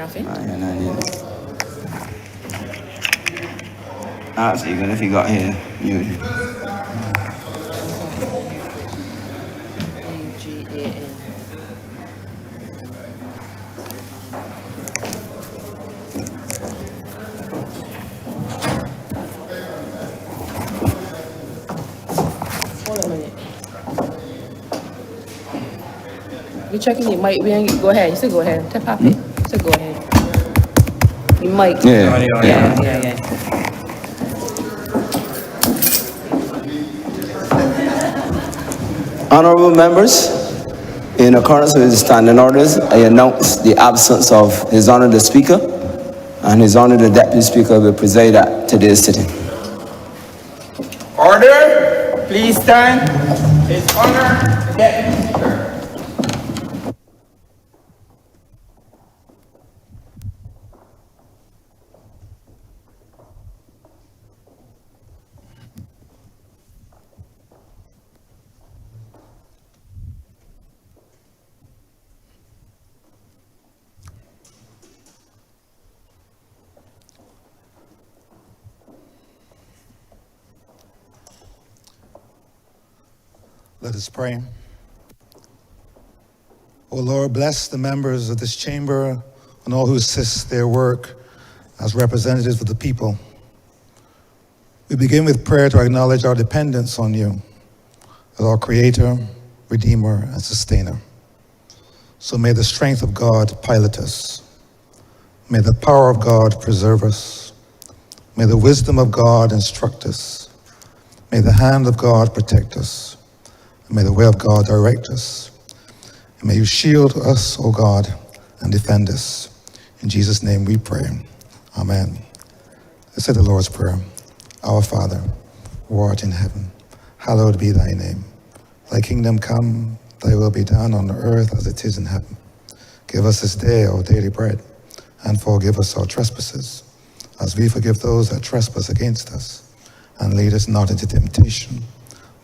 nothing. That's even if you got here. AGAN. Hold on a minute. You checking your mic? Go ahead. You said go ahead. Tap happy. You said go ahead. Your mic. Yeah. Yeah. Honourable members, in accordance with the standing orders, I announce the absence of His Honour the Speaker, and His Honour the Deputy Speaker will preside at today's sitting. Order! Please stand. His Honour the Deputy Speaker. Let us pray. O Lord, bless the members of this chamber and all who assist their work as representatives of the people. We begin with prayer to acknowledge our dependence on you as our Creator, Redeemer, and Sustainer. So may the strength of God pilot us. May the power of God preserve us. May the wisdom of God instruct us. May the hand of God protect us. May the way of God direct us. And may you shield us, O God, and defend us. In Jesus' name we pray. Amen. Let's say the Lord's Prayer. Our Father, who art in heaven, hallowed be thy name. Thy kingdom come, thy will be done on earth as it is in heaven. Give us this day our daily bread, and forgive us our trespasses, as we forgive those that trespass against us. And lead us not into temptation,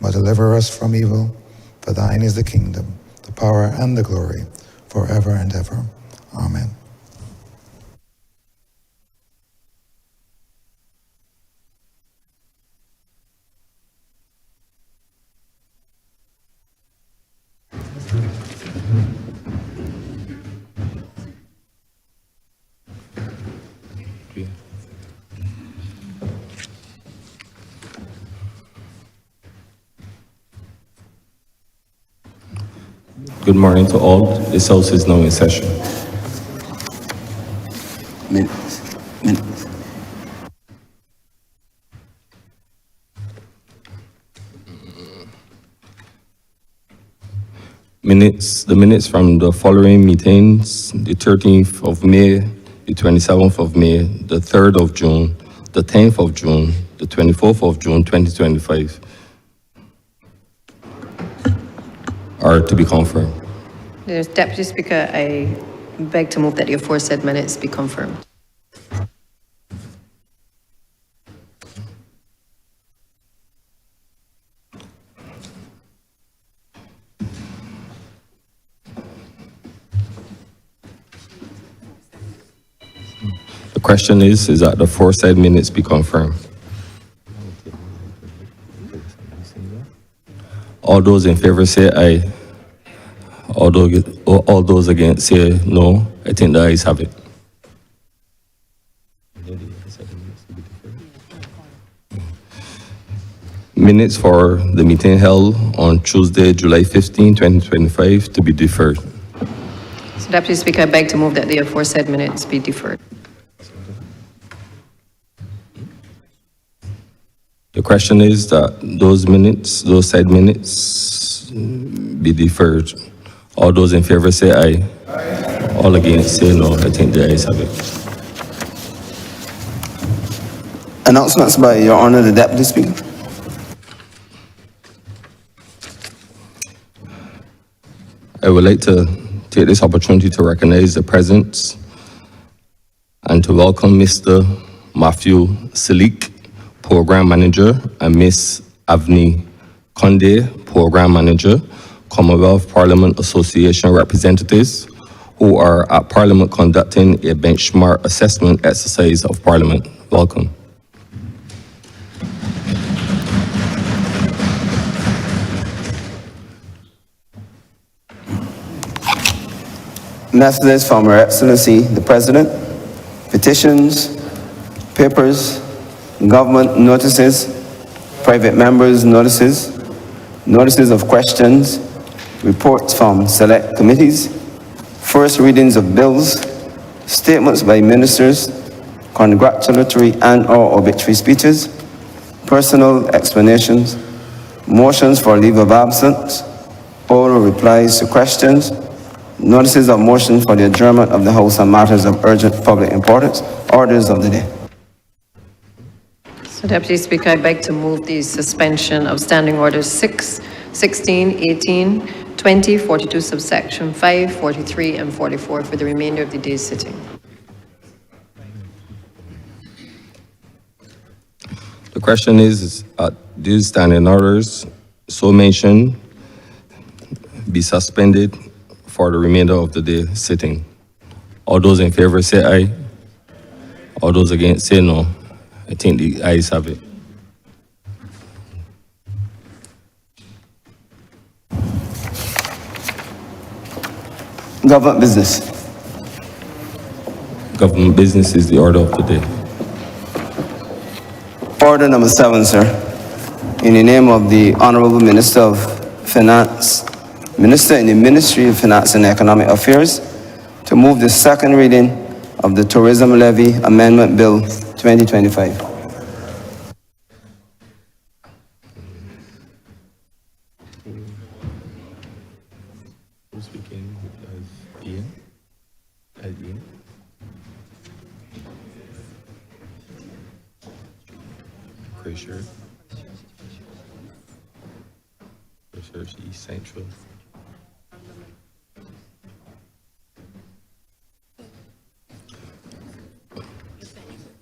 but deliver us from evil. For thine is the kingdom, the power, and the glory, forever and ever. Amen. Good morning to all. This House is now in session. Minutes. The minutes from the following meetings, the 13th of May, the 27th of May, the 3rd of June, the 10th of June, the 24th of June, 2025, are to be confirmed. Deputy Speaker, I beg to move that the aforesaid minutes be confirmed. The question is that the aforesaid minutes be confirmed. All those in favor say aye. All those against say no. I think the ayes have it. Minutes for the meeting held on Tuesday, July 15, 2025 to be deferred. So, Deputy Speaker, I beg to move that the aforesaid minutes be deferred. The question is that those said minutes be deferred. All those in favor say aye. All against say no. I think the ayes have it. Announcements by Your Honour the Deputy Speaker. I would like to take this opportunity to recognize the presence and to welcome Mr. Matthew Salik, Program Manager, and Ms. Avni Konde, Program Manager, Commonwealth Parliament Association representatives, who are at Parliament conducting a benchmark assessment exercise of Parliament. Welcome. Messages from Her Excellency the President, petitions, papers, government notices, private members' notices, notices of questions, reports from select committees, first readings of bills, statements by ministers, congratulatory and/or obituary speeches, personal explanations, motions for leave of absence, oral replies to questions, notices of motion for the adjournment of the House on matters of urgent public importance, orders of the day. So Deputy Speaker, I beg to move the suspension of Standing Orders 6, 16, 18, 20, 42 subsection 5, 43 and 44 for the remainder of the day's sitting. The question is these standing orders so mentioned be suspended for the remainder of the day sitting. All those in favor say aye. All those against say no. I think the ayes have it. Government business. Government business is the order of the day. Order number 7, sir. In the name of the Honourable Minister of Finance, Minister in the Ministry of Finance and Economic Affairs, to move the second reading of the Tourism Levy Amendment Bill 2025. Who's speaking as Ian? As Ian? Crusher. Crusher, East Central.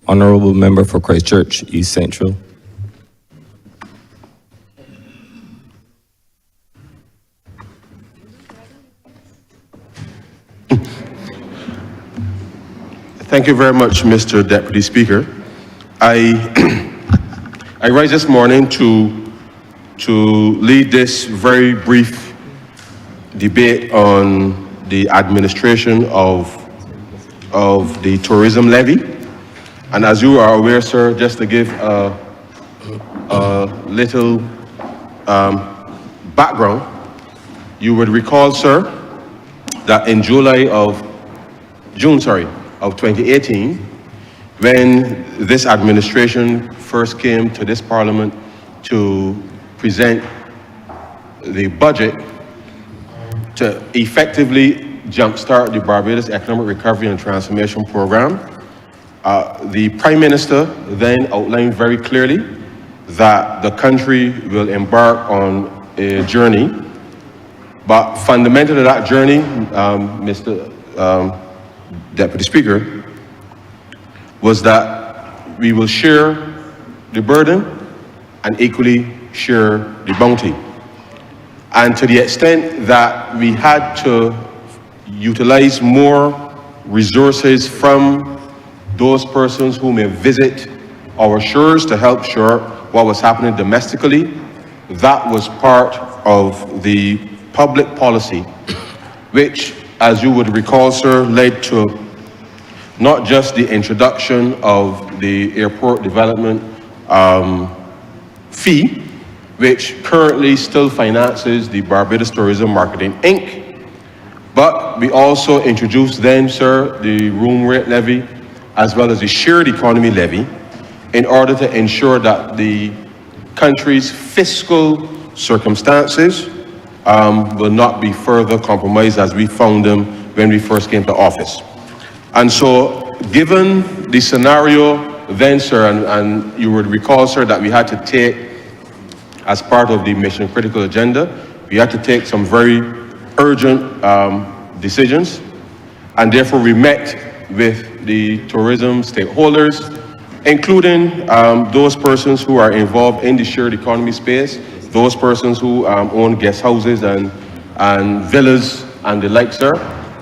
Honourable Member for Christchurch, East Central. Thank you very much, Mr. Deputy Speaker. I rise this morning to lead this very brief debate on the administration of the tourism levy. And as you are aware, sir, just to give a little background, you would recall, sir, that in June of 2018, when this administration first came to this Parliament to present the budget to effectively jumpstart the Barbados Economic Recovery and Transformation Program, the Prime Minister then outlined very clearly that the country will embark on a journey, but fundamental to that journey, Mr. Deputy Speaker, was that we will share the burden and equally share the bounty. And to the extent that we had to utilize more resources from those persons who may visit our shores to help shore what was happening domestically, that was part of the public policy, which, as you would recall, sir, led to not just the introduction of the airport development fee, which currently still finances the Barbados Tourism Marketing Inc., but we also introduced then, sir, the room rate levy, as well as the shared economy levy, in order to ensure that the country's fiscal circumstances will not be further compromised as we found them when we first came to office. And so, given the scenario then, sir, and you would recall, sir, that we had to take, as part of the mission critical agenda, we had to take some very urgent decisions, and therefore we met with the tourism stakeholders, including those persons who are involved in the shared economy space, those persons who own guest houses and villas and the like, sir,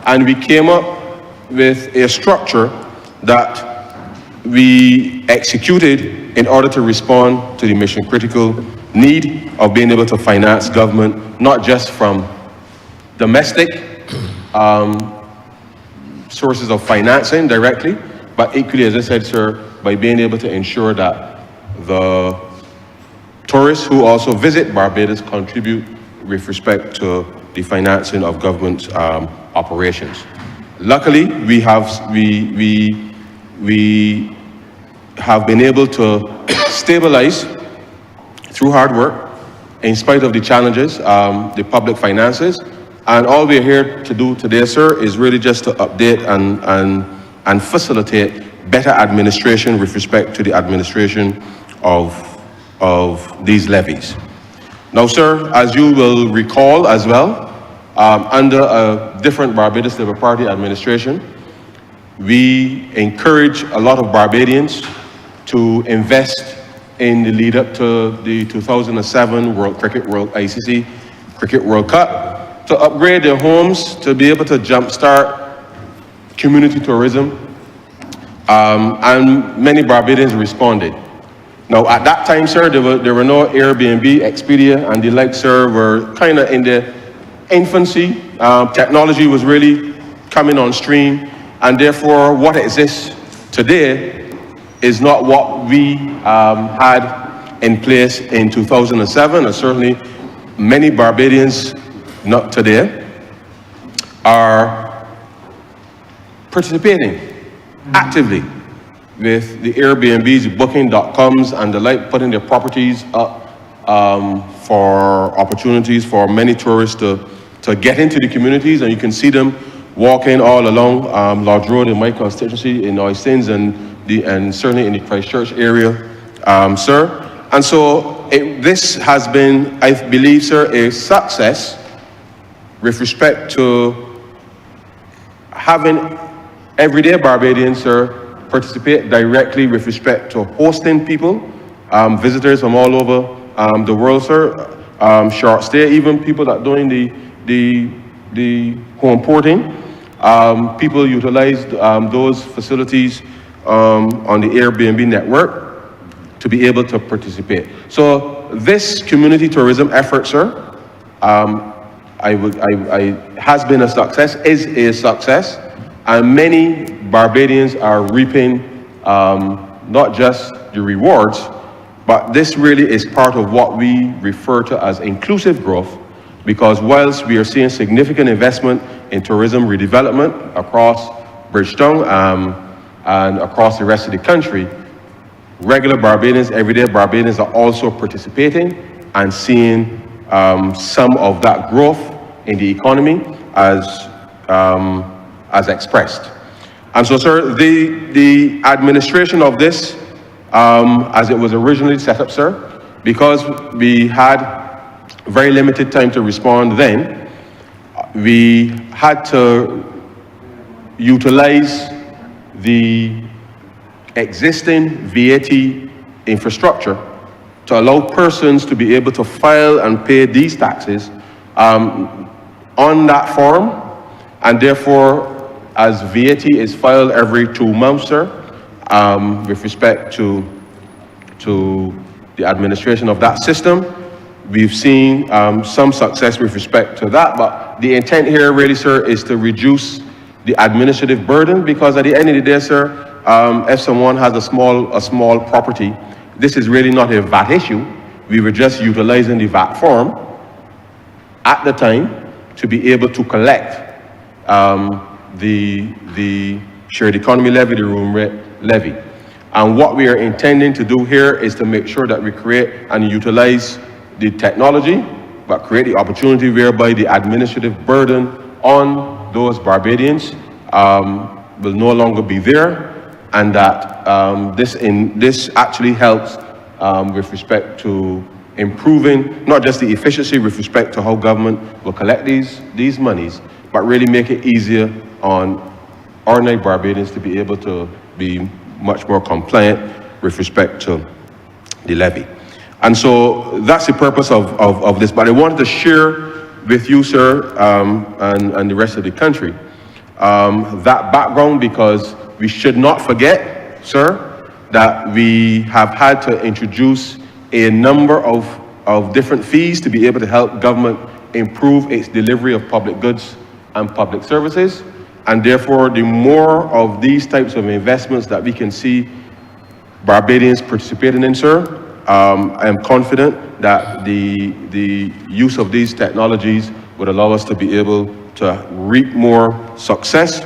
and we came up with a structure that we executed in order to respond to the mission critical need of being able to finance government, not just from domestic sources of financing directly, but equally, as I said, sir, by being able to ensure that the tourists who also visit Barbados contribute with respect to the financing of government operations. Luckily, we have been able to stabilize through hard work, in spite of the challenges, the public finances. And all we're here to do today, sir, is really just to update and facilitate better administration with respect to the administration of these levies. Now, sir, as you will recall as well, under a different Barbados Labour Party administration, we encourage a lot of Barbadians to invest in the lead up to the 2007 ICC Cricket World Cup, to upgrade their homes, to be able to jumpstart community tourism, and many Barbadians responded. Now, at that time, sir, there were no Airbnb, Expedia, and the like, sir, were kind of in their infancy. Technology was really coming on stream, and therefore, what exists today is not what we had in place in 2007, and certainly many Barbadians, not today, are participating actively with the Airbnbs, the Booking.coms, and the like, putting their properties up for opportunities for many tourists to get into the communities, and you can see them walking all along Lodge Road in my constituency in Oistins and certainly in the Christchurch area, sir. And so this has been, I believe, sir, a success with respect to having everyday Barbadians, sir, participate directly with respect to hosting people, visitors from all over the world, sir, short stay, even people that doing the home porting. People utilize those facilities on the Airbnb network to be able to participate. So this community tourism effort, sir, has been a success, is a success, and many Barbadians are reaping not just the rewards, but this really is part of what we refer to as inclusive growth, because whilst we are seeing significant investment in tourism redevelopment across Bridgetown and across the rest of the country, regular Barbadians, everyday Barbadians are also participating and seeing some of that growth in the economy as expressed. And so, sir, the administration of this, as it was originally set up, sir, because we had very limited time to respond then, we had to utilize the existing VAT infrastructure to allow persons to be able to file and pay these taxes on that form, and therefore, as VAT is filed every 2 months, sir, with respect to the administration of that system, we've seen some success with respect to that, but the intent here really, sir, is to reduce the administrative burden, because at the end of the day, sir, if someone has a small property, this is really not a VAT issue. We were just utilizing the VAT form at the time to be able to collect the shared economy levy, the room rate levy. And what we are intending to do here is to make sure that we create and utilize the technology, but create the opportunity whereby the administrative burden on those Barbadians will no longer be there, and that this actually helps with respect to improving not just the efficiency with respect to how government will collect these monies, but really make it easier on ordinary Barbadians to be able to be much more compliant with respect to the levy. And so that's the purpose of this. But I wanted to share with you, sir, and the rest of the country, that background, because we should not forget, sir, that we have had to introduce a number of different fees to be able to help government improve its delivery of public goods and public services. And therefore, the more of these types of investments that we can see Barbadians participating in, sir, I am confident that the use of these technologies would allow us to be able to reap more success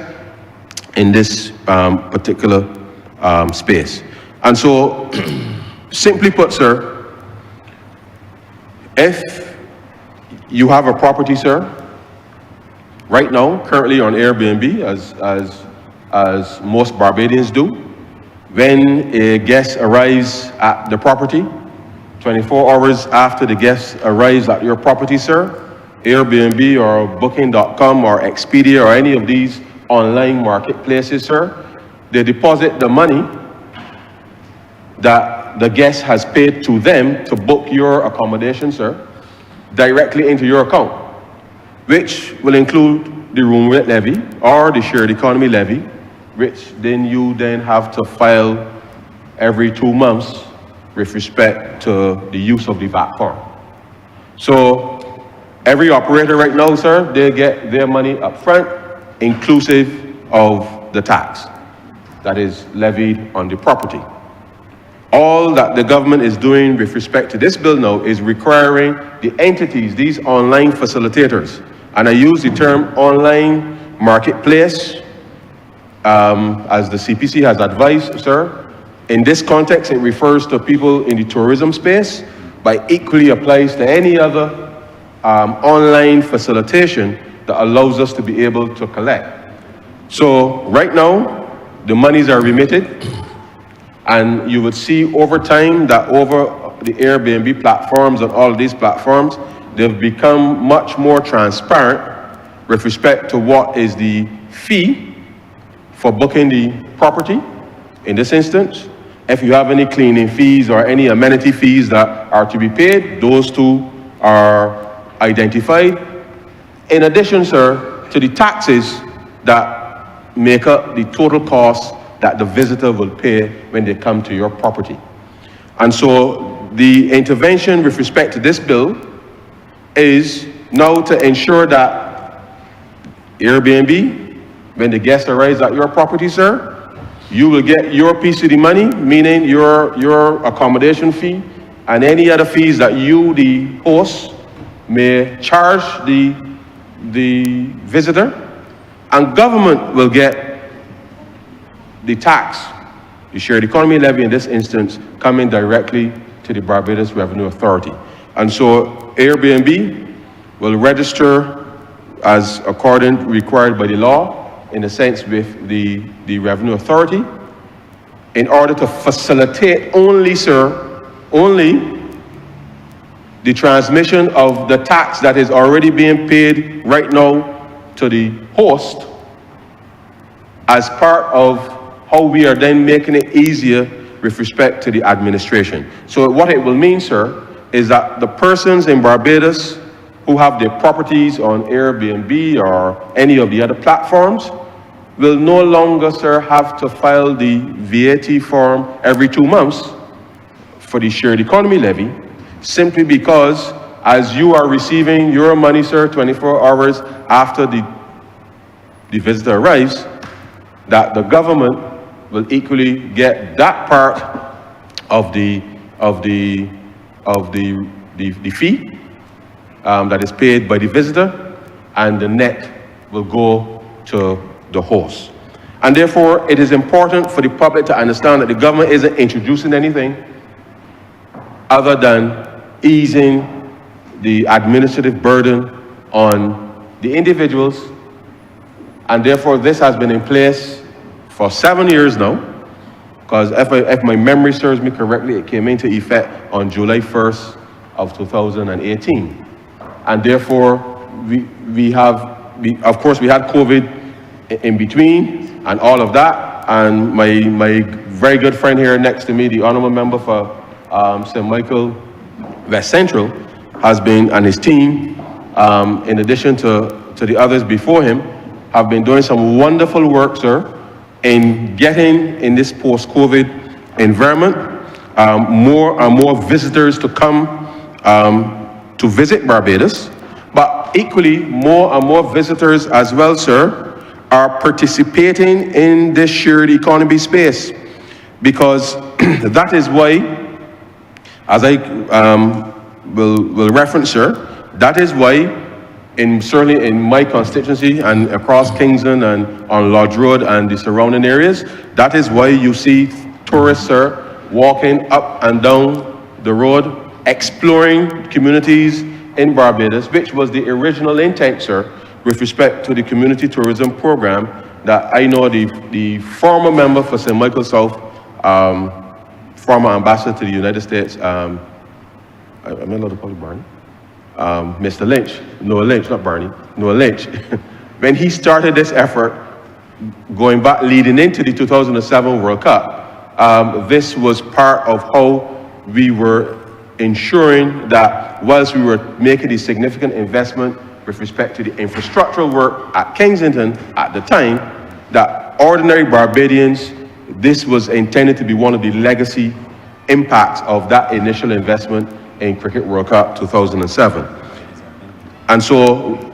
in this particular space. And so, simply put, sir, if you have a property, sir, right now, currently on Airbnb, as most Barbadians do, when a guest arrives at the property, 24 hours after the guest arrives at your property, sir, Airbnb or Booking.com or Expedia or any of these online marketplaces, sir, they deposit the money that the guest has paid to them to book your accommodation, sir, directly into your account, which will include the room rate levy or the shared economy levy, which then you have to file every 2 months with respect to the use of the VAT form. So every operator right now, sir, they get their money up front, inclusive of the tax that is levied on the property. All that the government is doing with respect to this bill now is requiring the entities, these online facilitators, and I use the term online marketplace, as the CPC has advised, sir. In this context, it refers to people in the tourism space, but equally applies to any other online facilitation that allows us to be able to collect. So right now, the monies are remitted, and you would see over time that over the Airbnb platforms and all of these platforms, they've become much more transparent with respect to what is the fee for booking the property. In this instance, if you have any cleaning fees or any amenity fees that are to be paid, those two are identified. In addition, sir, to the taxes that make up the total cost that the visitor will pay when they come to your property. And so the intervention with respect to this bill is now to ensure that Airbnb, when the guest arrives at your property, sir, you will get your piece of the money, meaning your accommodation fee and any other fees that you, the host, may charge the visitor, and government will get the tax, the shared economy levy in this instance, coming directly to the Barbados Revenue Authority. And so Airbnb will register as according required by the law, in a sense with the Revenue Authority, in order to facilitate only, sir, only the transmission of the tax that is already being paid right now to the host as part of how we are then making it easier with respect to the administration. So what it will mean, sir, is that the persons in Barbados who have their properties on Airbnb or any of the other platforms will no longer, sir, have to file the VAT form every 2 months for the shared economy levy, simply because as you are receiving your money, sir, 24 hours after the visitor arrives, that the government will equally get that part of the fee that is paid by the visitor, and the net will go to the host. And therefore, it is important for the public to understand that the government isn't introducing anything other than easing the administrative burden on the individuals. And therefore, this has been in place for 7 years now, because if my memory serves me correctly, it came into effect on July 1st of 2018. And therefore, of course, we had COVID in between and all of that. And my very good friend here next to me, the Honourable Member for St. Michael West Central, has been, and his team, in addition to the others before him, have been doing some wonderful work, sir, in getting in this post-COVID environment, more and more visitors to come to visit Barbados, but equally more and more visitors as well, sir, are participating in this shared economy space, because that is why, as I will reference, sir, that is why certainly in my constituency and across Kingston and on Lodge Road and the surrounding areas, that is why you see tourists, sir, walking up and down the road, exploring communities in Barbados, which was the original intent, sir, with respect to the community tourism program that I know the former member for St. Michael South, former ambassador to the United States, I'm not allowed to call him Barney, Mr. Lynch, Noah Lynch, not Barney, Noah Lynch, when he started this effort, going back, leading into the 2007 World Cup, this was part of how we were ensuring that whilst we were making a significant investment with respect to the infrastructural work at Kensington at the time, that ordinary Barbadians, this was intended to be one of the legacy impacts of that initial investment in Cricket World Cup 2007. And so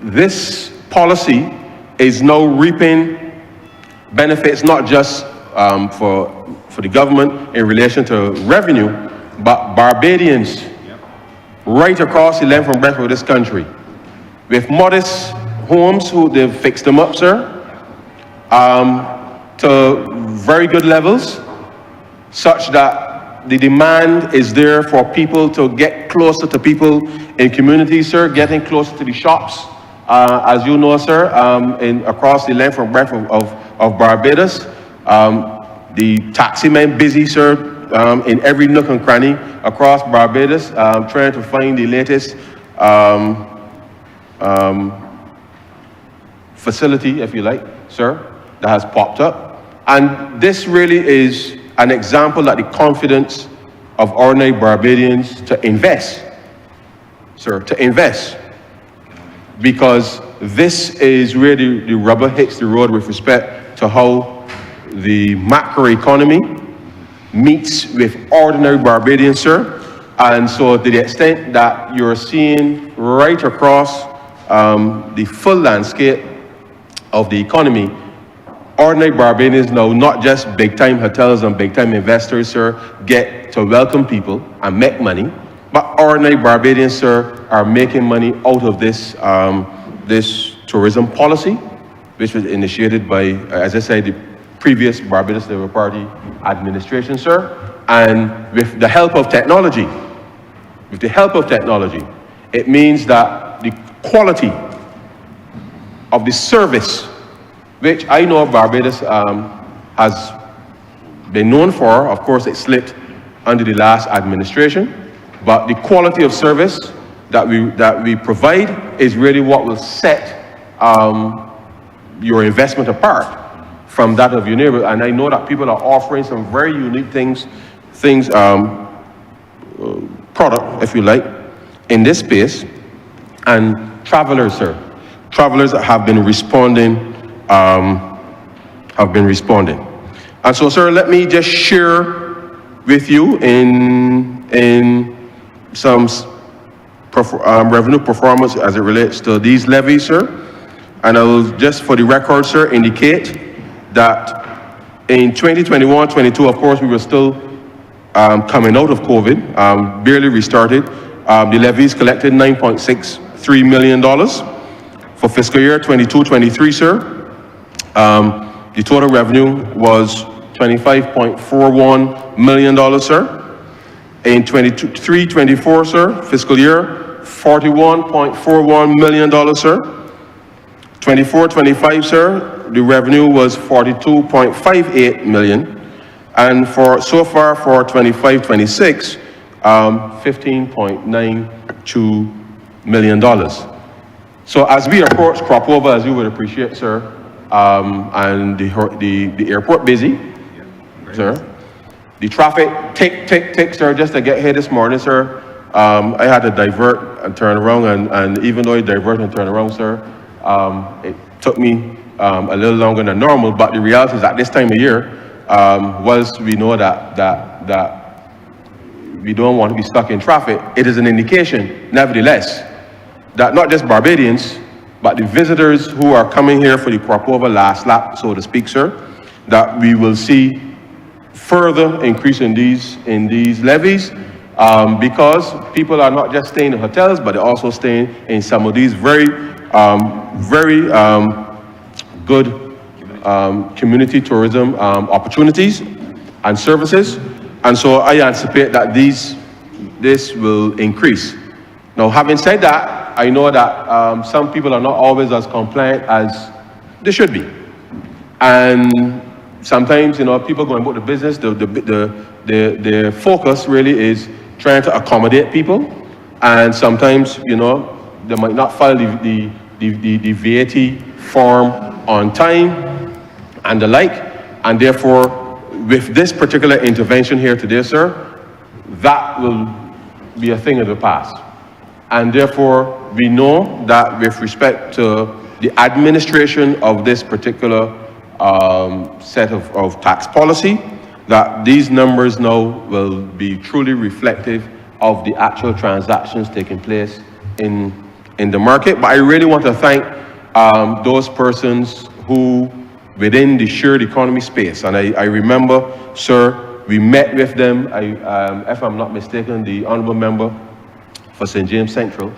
this policy is now reaping benefits not just for the government in relation to revenue, but Barbadians right across the length and breadth of this country, with modest homes who they've fixed them up, sir, to very good levels, such that the demand is there for people to get closer to people in communities, sir, getting closer to the shops, as you know, sir, across the length and breadth of Barbados. The taxi men busy, sir, in every nook and cranny across Barbados, trying to find the latest facility, if you like, sir, that has popped up. And this really is an example that the confidence of ordinary Barbadians to invest, sir, to invest, because this is really the rubber hits the road with respect to how the macroeconomy meets with ordinary Barbadians, sir. And so to the extent that you're seeing right across the full landscape of the economy, ordinary Barbadians now, not just big-time hotels and big-time investors, sir, get to welcome people and make money, but ordinary Barbadians, sir, are making money out of this, this tourism policy, which was initiated by, as I said, the previous Barbados Labour Party administration, sir, and with the help of technology, it means that the quality of the service, which I know Barbados has been known for, of course it slipped under the last administration, but the quality of service that we provide is really what will set your investment apart from that of your neighbor. And I know that people are offering some very unique product, if you like, in this space. And travelers, sir, travelers have been responding, And so, sir, let me just share with you in some revenue performance as it relates to these levies, sir. And I will just, for the record, sir, indicate that in 2021-22, of course, we were still coming out of COVID, barely restarted. The levies collected $9.63 million. For fiscal year 22-23, sir, the total revenue was $25.41 million, sir. In 23-24, sir, fiscal year, $41.41 million, sir. 24-25, sir, the revenue was $42.58 million. And so far for 25-26, $15.92 million. So as we approach crop over, as you would appreciate, sir, and the airport busy, sir, the traffic tick, sir, just to get here this morning, sir, I had to divert and turn around, and even though I divert and turn around, sir, It took me a little longer than normal, but the reality is at this time of year, we know that we don't want to be stuck in traffic, it is an indication, nevertheless, that not just Barbadians, but the visitors who are coming here for the crop over last lap, so to speak, sir, that we will see further increase in these levies, because people are not just staying in hotels, but they're also staying in some of these very good community tourism opportunities and services. And so I anticipate that this will increase. Now, having said that, I know that some people are not always as compliant as they should be. And sometimes, people going about the business, the focus really is trying to accommodate people. And sometimes, they might not file the VAT form on time and the like. And therefore, with this particular intervention here today, sir, that will be a thing of the past. And therefore, we know that with respect to the administration of this particular set of tax policy, that these numbers now will be truly reflective of the actual transactions taking place in the market. But I really want to thank those persons who, within the shared economy space, and I remember, sir, we met with them, if I'm not mistaken, the Honourable Member for St. James Central,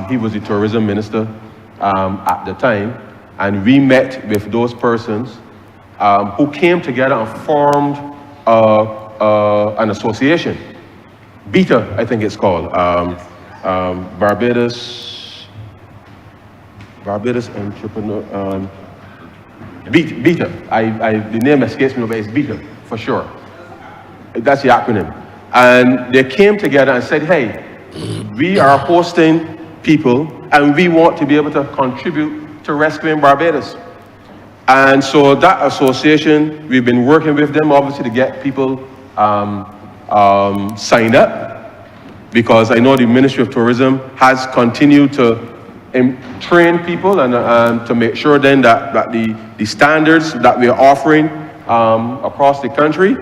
he was the tourism minister at the time, and we met with those persons who came together and formed an association, BETA, I think it's called, Barbados Entrepreneur, BETA. The name escapes me, but it's BETA for sure. That's the acronym. And they came together and said, hey, we are hosting people and we want to be able to contribute to rescuing Barbados. And so that association, we've been working with them obviously to get people signed up, because I know the Ministry of Tourism has continued to train people and to make sure then that the standards that we are offering across the country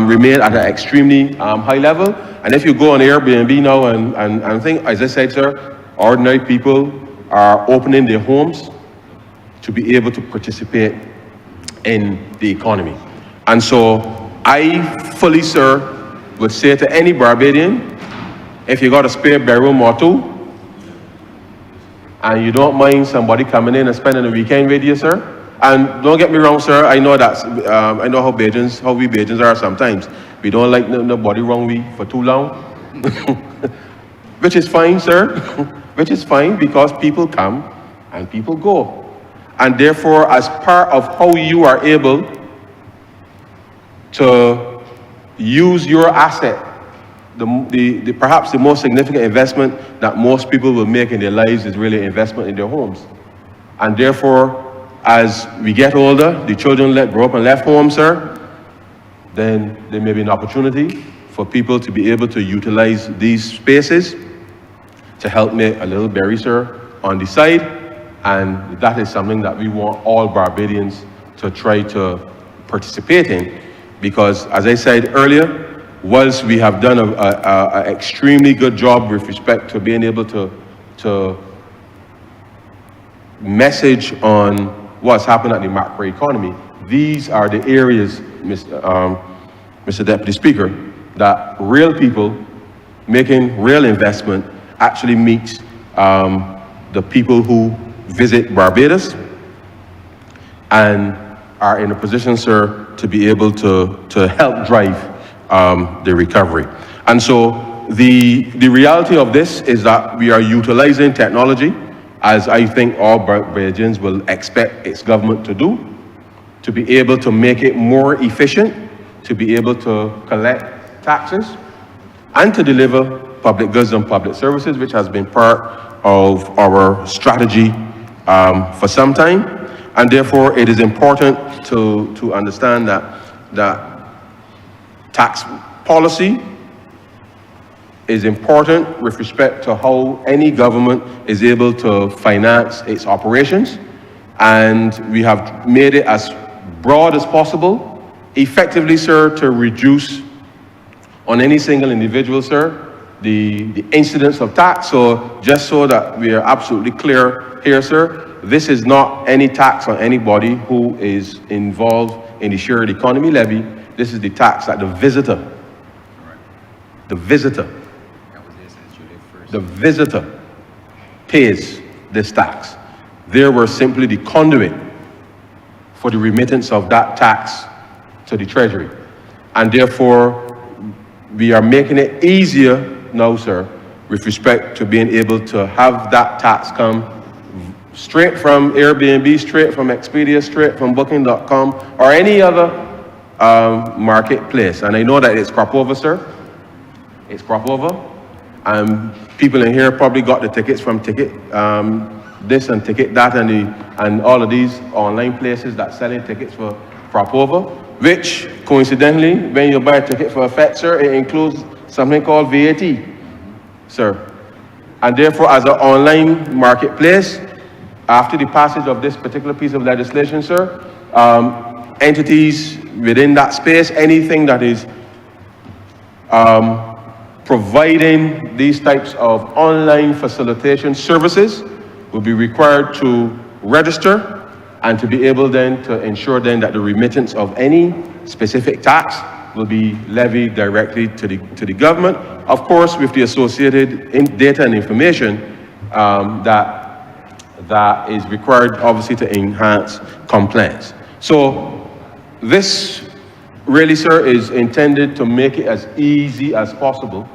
remain at an extremely high level. And if you go on Airbnb now and think, as I said, sir, ordinary people are opening their homes to be able to participate in the economy. And so I fully, sir, would say to any Barbadian, if you got a spare bedroom or two, and you don't mind somebody coming in and spending a weekend with you, sir, and don't get me wrong, sir, I know that I know how we Bajans are sometimes. We don't like nobody wrong we for too long, which is fine, sir, which is fine, because people come and people go. And therefore, as part of how you are able to use your asset, perhaps the most significant investment that most people will make in their lives is really investment in their homes. And therefore, as we get older, the children grow up and left home, sir, then there may be an opportunity for people to be able to utilize these spaces to help make a little berry, sir, on the side. And that is something that we want all Barbadians to try to participate in, because, as I said earlier, whilst we have done an extremely good job with respect to being able to message on what's happening at the macroeconomy, these are the areas, Mr. Deputy Speaker, that real people making real investment actually meet the people who visit Barbados and are in a position, sir, to be able to help drive the recovery. And so the reality of this is that we are utilizing technology, as I think all Barbadians will expect its government to do, to be able to make it more efficient, to be able to collect taxes, and to deliver public goods and public services, which has been part of our strategy for some time. And therefore, it is important to understand that tax policy is important with respect to how any government is able to finance its operations. And we have made it as broad as possible, effectively, sir, to reduce on any single individual, sir, the incidence of tax. So just so that we are absolutely clear here, sir, this is not any tax on anybody who is involved in the shared economy levy. This is the tax that the visitor pays this tax. They were simply the conduit for the remittance of that tax to the Treasury. And therefore, we are making it easier now, sir, with respect to being able to have that tax come straight from Airbnb, straight from Expedia, straight from Booking.com, or any other marketplace. And I know that it's crop over, sir. It's crop over. People in here probably got the tickets from Ticket this and Ticket that and all of these online places that selling tickets for crop over, which coincidentally, when you buy a ticket for a fete, sir, it includes something called VAT, sir. And therefore, as an online marketplace, after the passage of this particular piece of legislation, sir, entities within that space, anything that is providing these types of online facilitation services will be required to register and to be able then to ensure then that the remittance of any specific tax will be levied directly to the government, of course with the associated data and information that is required obviously to enhance compliance. So this really, sir, is intended to make it as easy as possible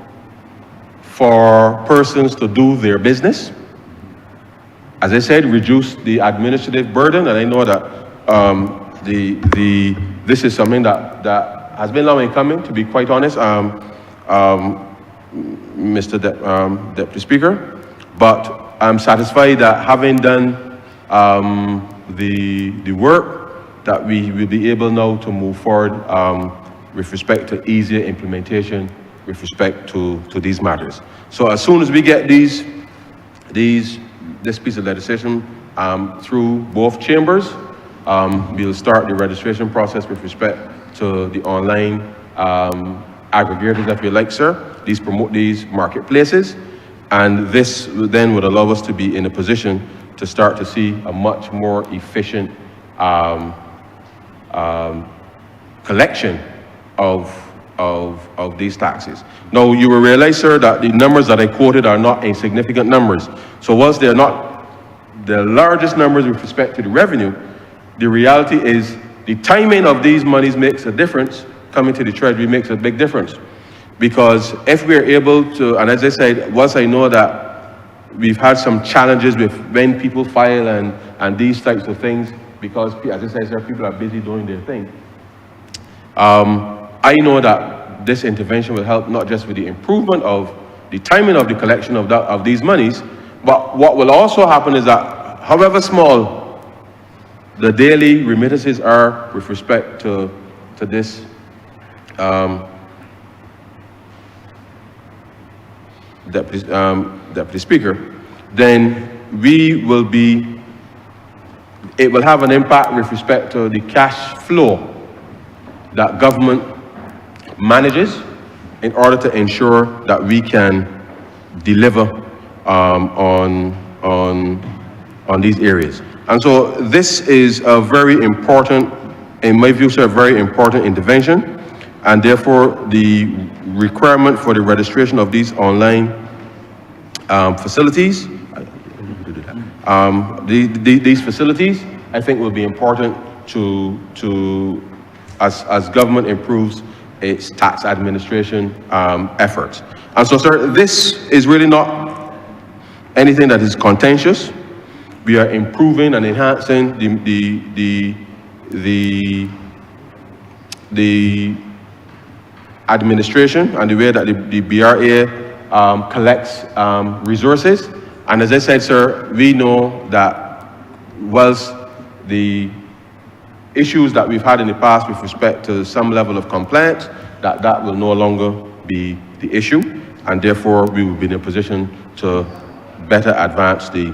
for persons to do their business. As I said, reduce the administrative burden, and I know that this is something that has been long in coming, to be quite honest, Mr. Deputy Speaker. But I'm satisfied that having done the work, that we will be able now to move forward with respect to easier implementation with respect to these matters. So as soon as we get this piece of legislation through both chambers, we'll start the registration process with respect to the online aggregators, if you like, sir. These promote these marketplaces, and this then would allow us to be in a position to start to see a much more efficient collection of these taxes. Now, you will realize, sir, that the numbers that I quoted are not insignificant numbers. So whilst they're not the largest numbers with respect to the revenue, the reality is the timing of these monies makes a difference. Coming to the Treasury makes a big difference. Because if we're able to, and as I said, once I know that we've had some challenges with when people file and these types of things, because as I said, sir, people are busy doing their thing. I know that this intervention will help not just with the improvement of the timing of the collection of these monies, but what will also happen is that however small the daily remittances are with respect to this Deputy Speaker, then it will have an impact with respect to the cash flow that government manages in order to ensure that we can deliver on these areas. And so this is a very important, in my view, sir, a very important intervention, and therefore the requirement for the registration of these online facilities, these facilities, I think will be important as government improves its tax administration efforts. And so, sir, this is really not anything that is contentious. We are improving and enhancing the administration and the way that the BRA collects resources. And as I said, sir, we know that whilst the issues that we've had in the past with respect to some level of compliance, that will no longer be the issue. and therefore we will be in a position to better advance the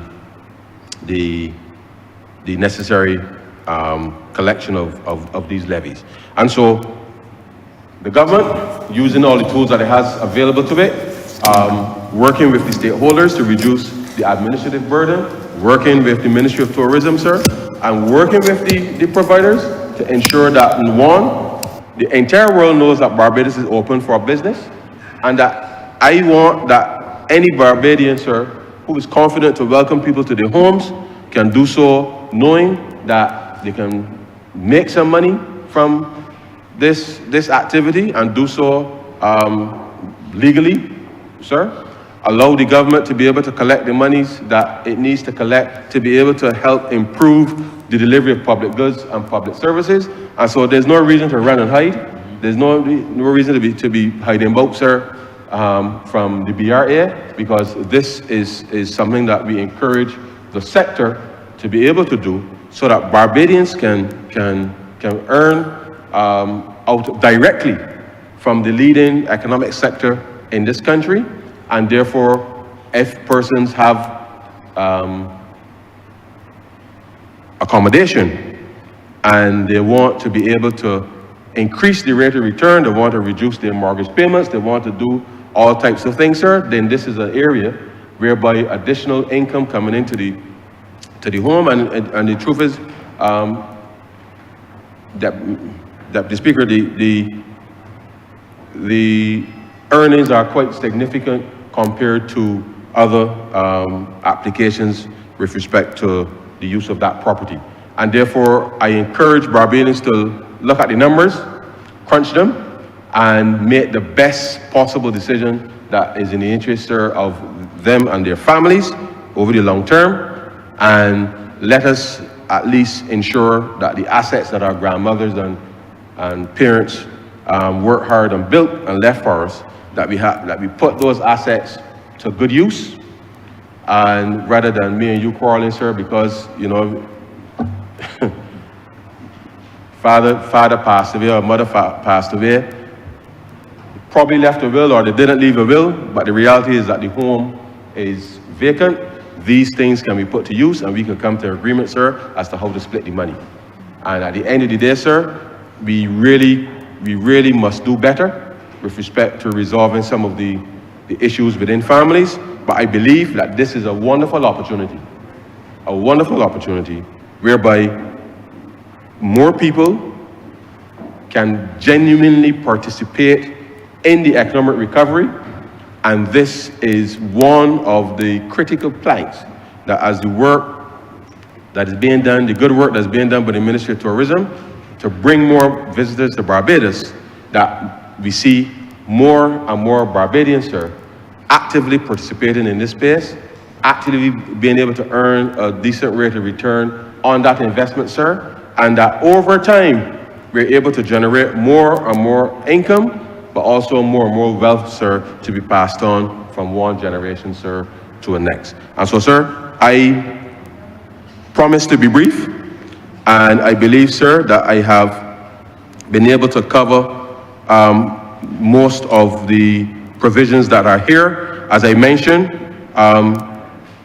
necessary collection of these levies. And so the government, using all the tools that it has available to it, working with the stakeholders to reduce the administrative burden, working with the Ministry of Tourism, sir, and working with the providers to ensure that, one, the entire world knows that Barbados is open for business, and that I want that any Barbadian, sir, who is confident to welcome people to their homes can do so knowing that they can make some money from this activity and do so legally, sir. Allow the government to be able to collect the monies that it needs to collect to be able to help improve the delivery of public goods and public services. And so there's no reason to run and hide. There's no reason to be hiding boat, sir, from the BRA, because this is something that we encourage the sector to be able to do so that Barbadians can earn out directly from the leading economic sector in this country. And therefore, if persons have accommodation and they want to be able to increase the rate of return, they want to reduce their mortgage payments, they want to do all types of things, sir, then this is an area whereby additional income coming into the home. And the truth is that the Speaker, the earnings are quite significant compared to other applications with respect to the use of that property. And therefore, I encourage Barbadians to look at the numbers, crunch them, and make the best possible decision that is in the interest, sir, of them and their families over the long term. And let us at least ensure that the assets that our grandmothers and parents worked hard and built and left for us, that we put those assets to good use, and rather than me and you quarreling, sir, because, you know, father passed away or mother passed away, probably left a will or they didn't leave a will, but the reality is that the home is vacant. These things can be put to use and we can come to an agreement, sir, as to how to split the money. And at the end of the day, sir, we really must do better with respect to resolving some of the issues within families. But I believe that this is a wonderful opportunity whereby more people can genuinely participate in the economic recovery. And this is one of the critical planks that, as the work that is being done, the good work that's being done by the Ministry of Tourism to bring more visitors to Barbados, that we see more and more Barbadians, sir, actively participating in this space, actively being able to earn a decent rate of return on that investment, sir, and that over time, we're able to generate more and more income, but also more and more wealth, sir, to be passed on from one generation, sir, to the next. And so, sir, I promise to be brief, and I believe, sir, that I have been able to cover most of the provisions that are here. As I mentioned,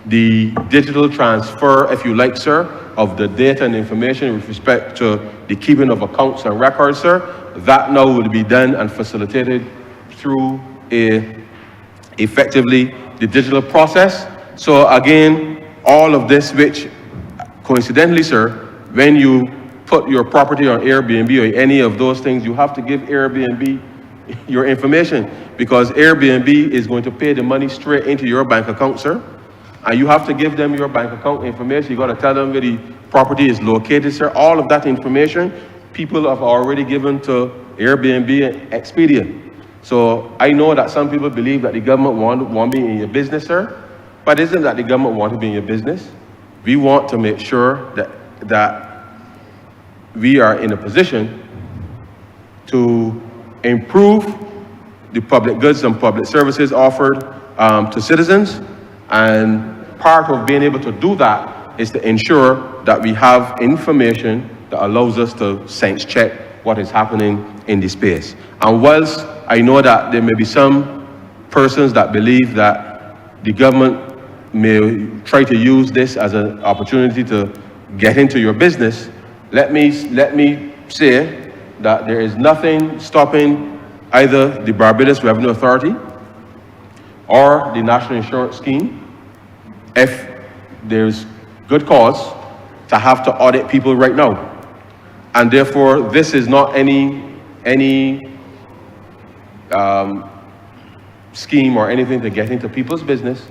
the digital transfer, if you like, sir, of the data and information with respect to the keeping of accounts and records, sir, that now will be done and facilitated through effectively the digital process. So again, all of this, which coincidentally, sir, when you put your property on Airbnb or any of those things, you have to give Airbnb your information, because Airbnb is going to pay the money straight into your bank account, sir. And you have to give them your bank account information. You got to tell them where the property is located, sir. All of that information, people have already given to Airbnb and Expedia. So I know that some people believe that the government want to be in your business, sir. But it isn't that the government want to be in your business. We want to make sure that we are in a position to improve the public goods and public services offered to citizens. And part of being able to do that is to ensure that we have information that allows us to sense check what is happening in the space. And whilst I know that there may be some persons that believe that the government may try to use this as an opportunity to get into your business, let me say that there is nothing stopping either the Barbados Revenue Authority or the National Insurance Scheme, if there's good cause, to have to audit people right now. And therefore, this is not any scheme or anything to get into people's business.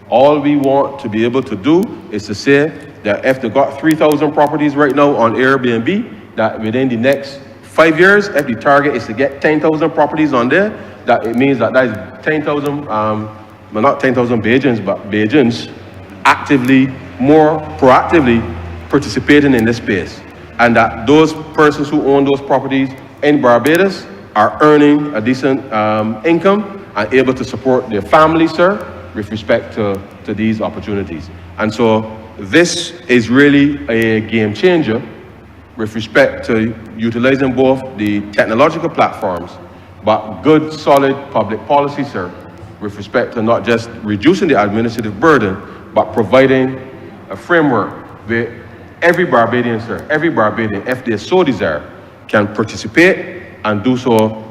All we want to be able to do is to say that if they got 3,000 properties right now on Airbnb, that within the next 5 years, if the target is to get 10,000 properties on there, that it means that is 10,000, well, not 10,000 Bajans, but Bajans actively, more proactively participating in this space. And that those persons who own those properties in Barbados are earning a decent income and able to support their families, sir, with respect to these opportunities. And so this is really a game changer with respect to utilizing both the technological platforms, but good, solid public policy, sir, with respect to not just reducing the administrative burden, but providing a framework where every Barbadian, sir, every Barbadian, if they so desire, can participate and do so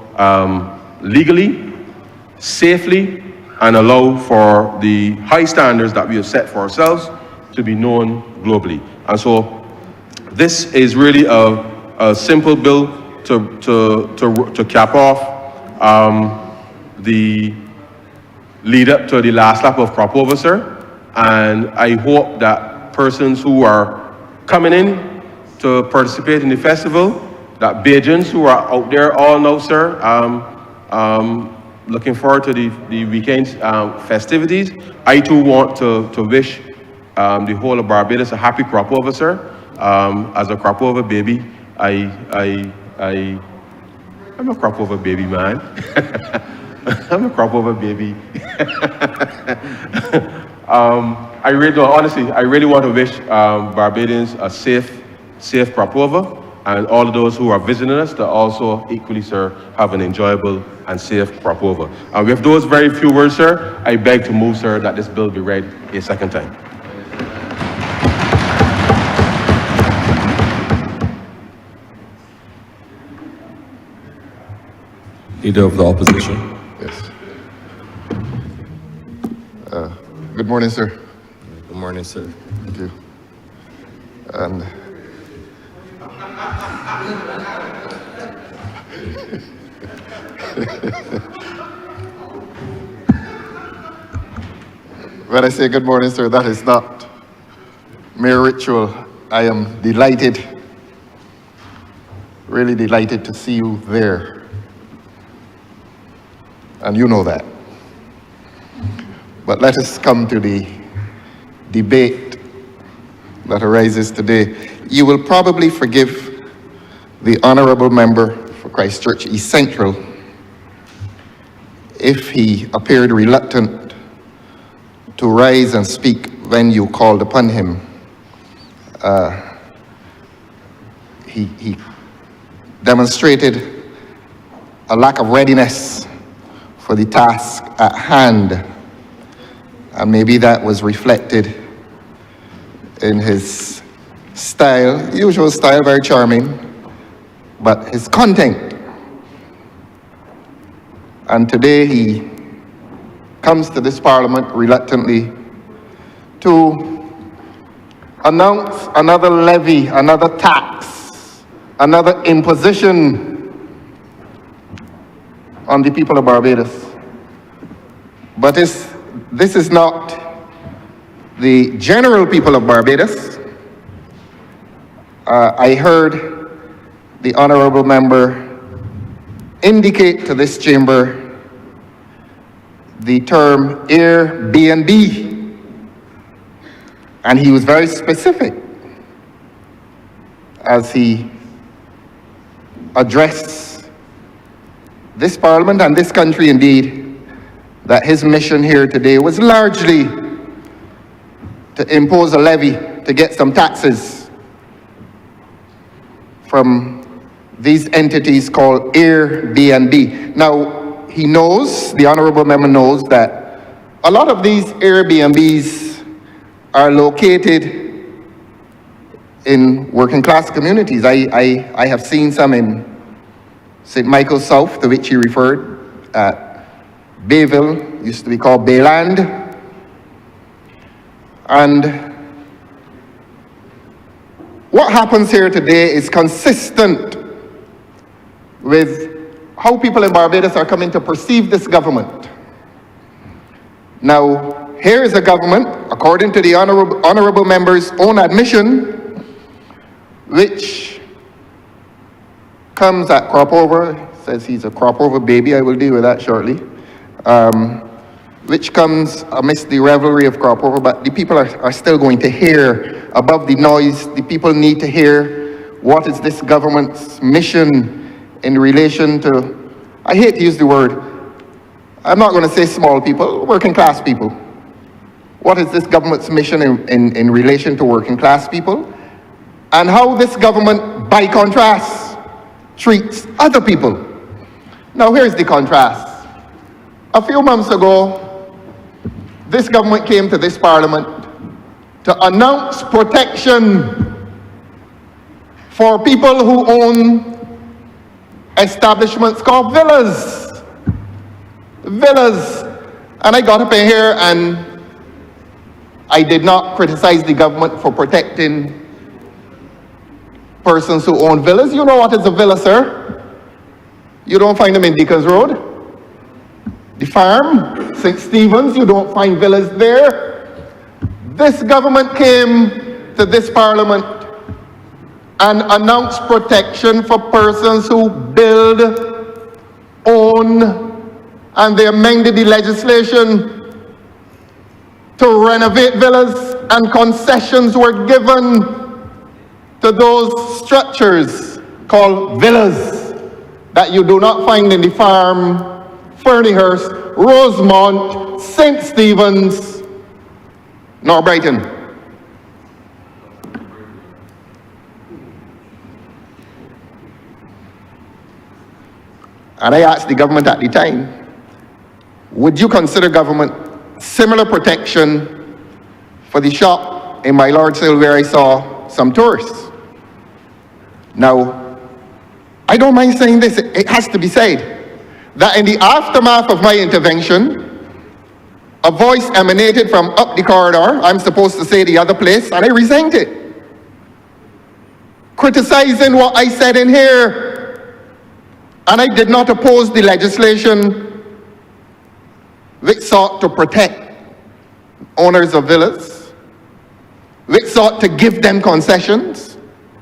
legally, safely, and allow for the high standards that we have set for ourselves to be known globally. And so this is really a simple bill to cap off the lead up to the last lap of crop over, sir. And I hope that persons who are coming in to participate in the festival, that Bajans who are out there all now, sir, looking forward to the weekend's festivities. I too want to wish the whole of Barbados a happy crop over, sir. As a crop over baby, I'm a crop over baby, man. I'm a crop over baby. I really don't, honestly, I really want to wish Barbadians a safe crop over, and all of those who are visiting us to also equally, sir, have an enjoyable and safe crop over. And with those very few words, sir, I beg to move, sir, that this bill be read a second time. Leader of the Opposition. Yes. Good morning, sir. Good morning, sir. Thank you. And when I say good morning, sir, that is not mere ritual. I am delighted, really delighted to see you there. And you know that. But let us come to the debate that arises today. You will probably forgive the honourable member for Christchurch East Central if he appeared reluctant to rise and speak when you called upon him. He demonstrated a lack of readiness for the task at hand, and maybe that was reflected in his style, usual style, very charming, but his content. And today he comes to this parliament reluctantly to announce another levy, another tax, another imposition on the people of Barbados. But this is not the general people of Barbados. I heard the honourable member indicate to this chamber the term Airbnb, and he was very specific as he addressed this parliament and this country indeed, that his mission here today was largely to impose a levy to get some taxes from these entities called Airbnb. Now, he knows, the honorable member knows, that a lot of these Airbnbs are located in working class communities. I have seen some in St. Michael South, to which he referred, at Bayville, used to be called Bayland. And what happens here today is consistent with how people in Barbados are coming to perceive this government. Now, here is a government, according to the honorable member's own admission, which comes at crop over, says he's a crop over baby, I will deal with that shortly, which comes amidst the revelry of crop over, but the people are still going to hear above the noise. The people need to hear what is this government's mission in relation to, I hate to use the word, I'm not going to say small people, working class people. What is this government's mission in relation to working class people? And how this government, by contrast, treats other people. Now here's the contrast. A few months ago, this government came to this parliament to announce protection for people who own establishments called villas. Villas. And I got up in here and I did not criticize the government for protecting persons who own villas. You know what is a villa, sir? You don't find them in Deacons Road. The farm, St. Stephen's, you don't find villas there. This government came to this parliament and announced protection for persons who build, own, and they amended the legislation to renovate villas, and concessions were given to those structures called villas that you do not find in the farm, Ferniehurst, Rosemont, St. Stephen's, nor Brighton. And I asked the government at the time, would you consider government similar protection for the shop in my Lord's Hill where I saw some tourists? Now, I don't mind saying this, it has to be said, that in the aftermath of my intervention, a voice emanated from up the corridor, I'm supposed to say the other place, and I resigned it, criticizing what I said in here. And I did not oppose the legislation which sought to protect owners of villas, which sought to give them concessions.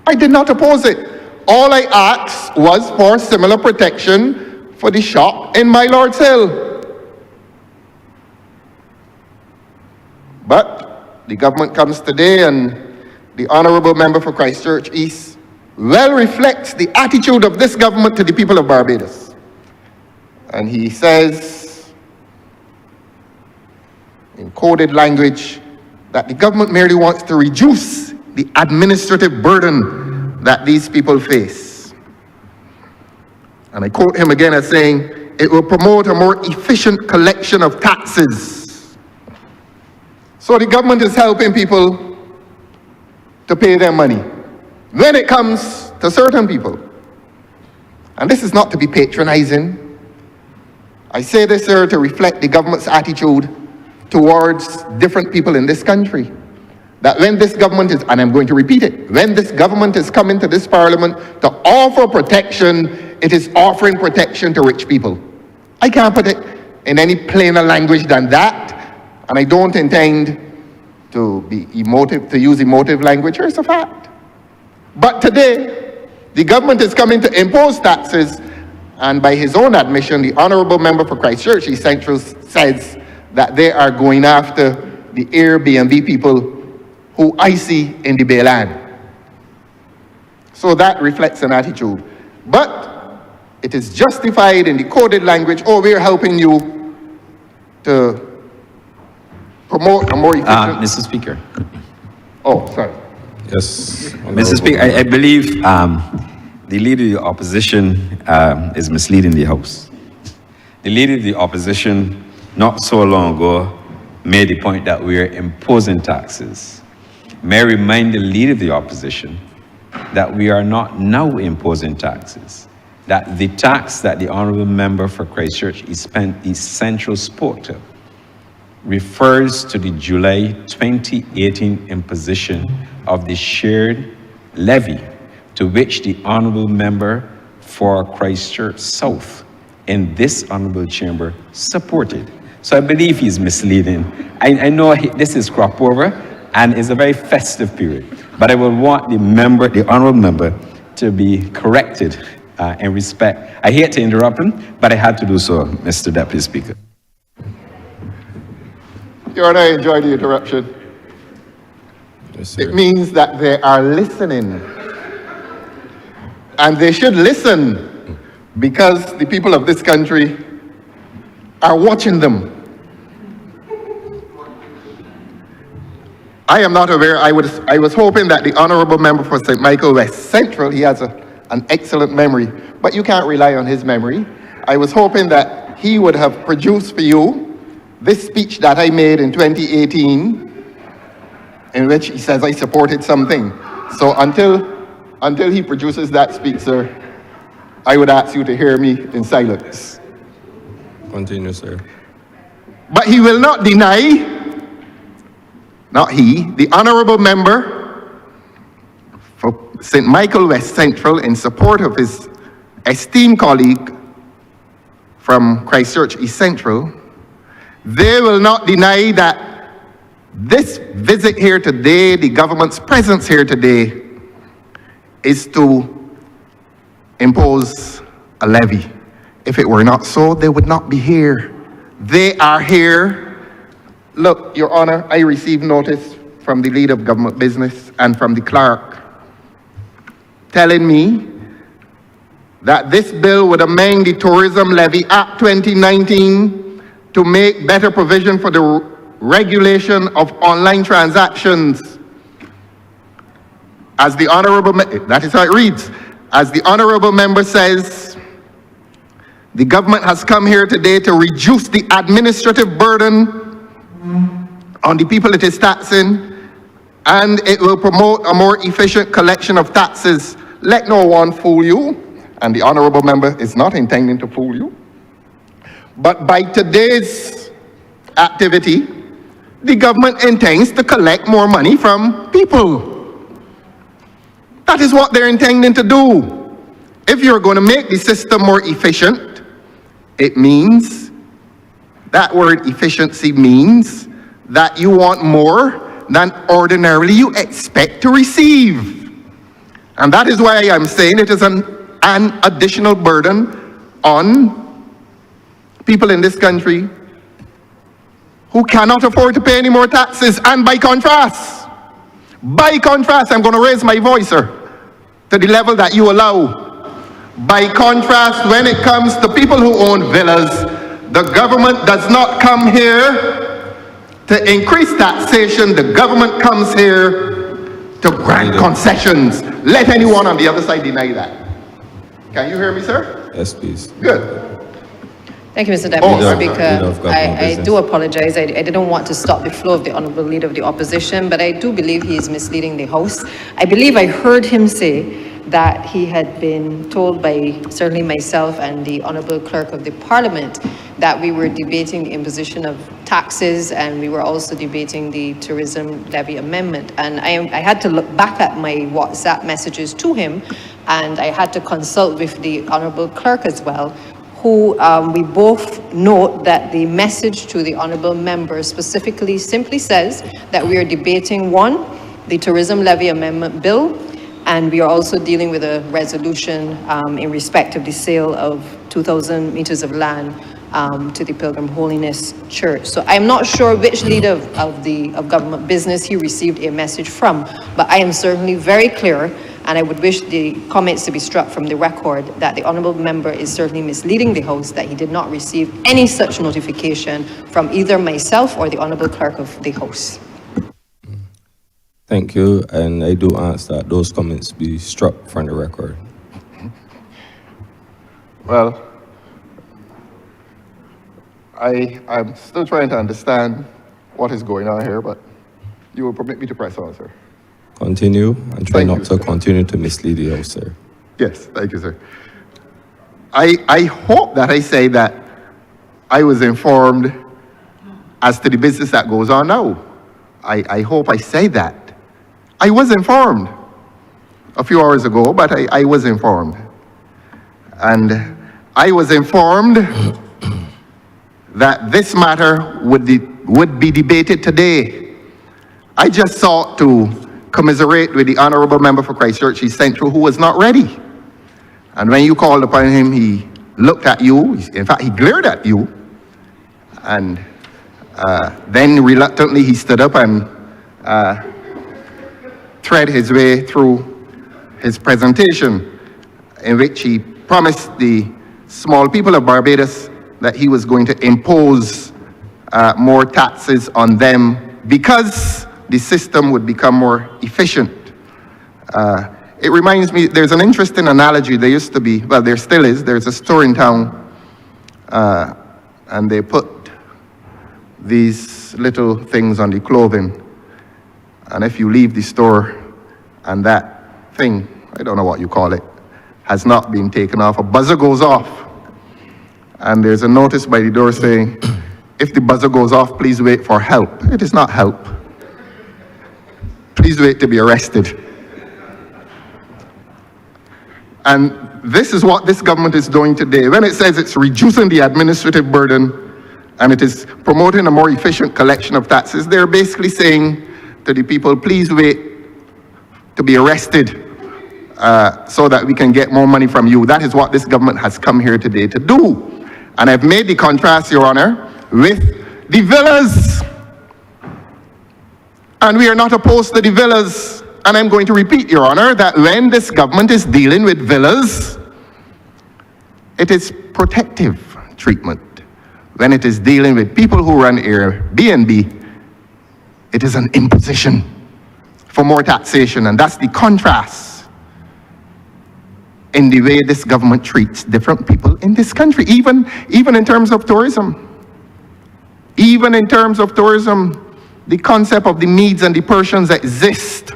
I did not oppose it. All I asked was for similar protection for the shop in my Lord's Hill. But the government comes today, and the honourable member for Christchurch East well reflects the attitude of this government to the people of Barbados. And he says, in coded language, that the government merely wants to reduce the administrative burden that these people face. And I quote him again as saying, it will promote a more efficient collection of taxes. So the government is helping people to pay their money when it comes to certain people. And this is not to be patronizing. I say this, sir, to reflect the government's attitude towards different people in this country. That when this government is, and I'm going to repeat it, when this government is coming to this parliament to offer protection, it is offering protection to rich people. I can't put it in any plainer language than that, and I don't intend to be emotive, to use emotive language. Here's a fact. But today, the government is coming to impose taxes, and by his own admission, the honourable member for Christchurch East Central says that they are going after the Airbnb people who I see in the Bayland. So that reflects an attitude. But it is justified in the coded language, oh, we're helping you to promote a more efficient... Mr. Speaker. Oh, sorry. Yes. Mr. Speaker, I believe the leader of the opposition is misleading the House. the leader of the opposition not so long ago made the point that we are imposing taxes. May I remind the leader of the opposition that we are not now imposing taxes, that the tax that the Honourable Member for Christchurch East Central spoke to refers to the July 2018 imposition of the shared levy to which the Honourable Member for Christchurch South in this Honourable Chamber supported. So I believe he's misleading. I know this is crop over and it's a very festive period, but I will want the Honourable Member to be corrected in respect. I hate to interrupt him, but I had to do so, Mr. Deputy Speaker. Your Honor, I enjoyed the interruption. Yes, sir. It means that they are listening. And they should listen because the people of this country are watching them. I am not aware. I was hoping that the Honourable Member for St. Michael West Central, he has an excellent memory, but you can't rely on his memory. I was hoping that he would have produced for you this speech that I made in 2018, in which he says I supported something. So until he produces that speech, sir, I would ask you to hear me in silence. Continue, sir. But he will not deny, not he, the Honourable Member for St. Michael West Central, in support of his esteemed colleague from Christchurch East Central, they will not deny that this visit here today, the government's presence here today, is to impose a levy. If it were not so, they would not be here. They are here. Look, Your Honor, I received notice from the leader of government business and from the clerk telling me that this bill would amend the Tourism Levy Act 2019 to make better provision for the regulation of online transactions. As the Honourable, that is how it reads, as the Honourable Member says, the government has come here today to reduce the administrative burden on the people it is taxing, and it will promote a more efficient collection of taxes. Let no one fool you, and the Honourable Member is not intending to fool you. But by today's activity, the government intends to collect more money from people. That is what they're intending to do. If you're going to make the system more efficient, it means, that word efficiency means that you want more than ordinarily you expect to receive. And that is why I'm saying it is an additional burden on people in this country who cannot afford to pay any more taxes. And by contrast, I'm going to raise my voice, sir, to the level that you allow. By contrast, when it comes to people who own villas, the government does not come here to increase taxation. The government comes here to grant concessions. Let anyone on the other side deny that. Can you hear me, sir? Yes, please. Good. Thank you, Mr. Deputy Speaker. Leader I do apologize. I didn't want to stop the flow of the Honourable Leader of the Opposition, but I do believe he is misleading the House. I believe I heard him say that he had been told by certainly myself and the Honourable Clerk of the Parliament that we were debating the imposition of taxes and we were also debating the tourism levy amendment. And I had to look back at my WhatsApp messages to him, and I had to consult with the Honourable Clerk as well, who we both note that the message to the Honourable Member specifically simply says that we are debating, one, the Tourism Levy Amendment Bill, and we are also dealing with a resolution in respect of the sale of 2,000 meters of land to the Pilgrim Holiness Church. So I'm not sure which leader of government business he received a message from, but I am certainly very clear, and I would wish the comments to be struck from the record, that the Honourable Member is certainly misleading the House, that he did not receive any such notification from either myself or the Honourable Clerk of the House. Thank you, and I do ask that those comments be struck from the record. Well, I'm still trying to understand what is going on here, but you will permit me to press on, sir. Continue and try Thank not you, to sir. continue to mislead the House, sir. Yes, thank you, sir. I hope that I say that I was informed as to the business that goes on now. I hope I say that. I was informed a few hours ago, but I was informed. And I was informed that this matter would be debated today. I just sought to commiserate with the Honourable Member for Christchurch East Central, who was not ready. And when you called upon him, he looked at you. In fact, he glared at you. And then reluctantly, he stood up and thread his way through his presentation, in which he promised the small people of Barbados that he was going to impose more taxes on them because the system would become more efficient. It reminds me, there's an interesting analogy. There used to be, well, there still is, there's a store in town, and they put these little things on the clothing. And if you leave the store and that thing, I don't know what you call it, has not been taken off, a buzzer goes off. And there's a notice by the door saying, if the buzzer goes off, please wait for help. It is not help. Please wait to be arrested. And this is what this government is doing today. When it says it's reducing the administrative burden and it is promoting a more efficient collection of taxes, they're basically saying to the people, please wait to be arrested so that we can get more money from you. That is what this government has come here today to do. And I've made the contrast, Your Honor, with the villas. And we are not opposed to the villas. And I'm going to repeat, Your Honor, that when this government is dealing with villas, it is protective treatment. When it is dealing with people who run Airbnb, it is an imposition for more taxation. And that's the contrast in the way this government treats different people in this country, even in terms of tourism. Even in terms of tourism, the concept of the Medes and the Persians exist.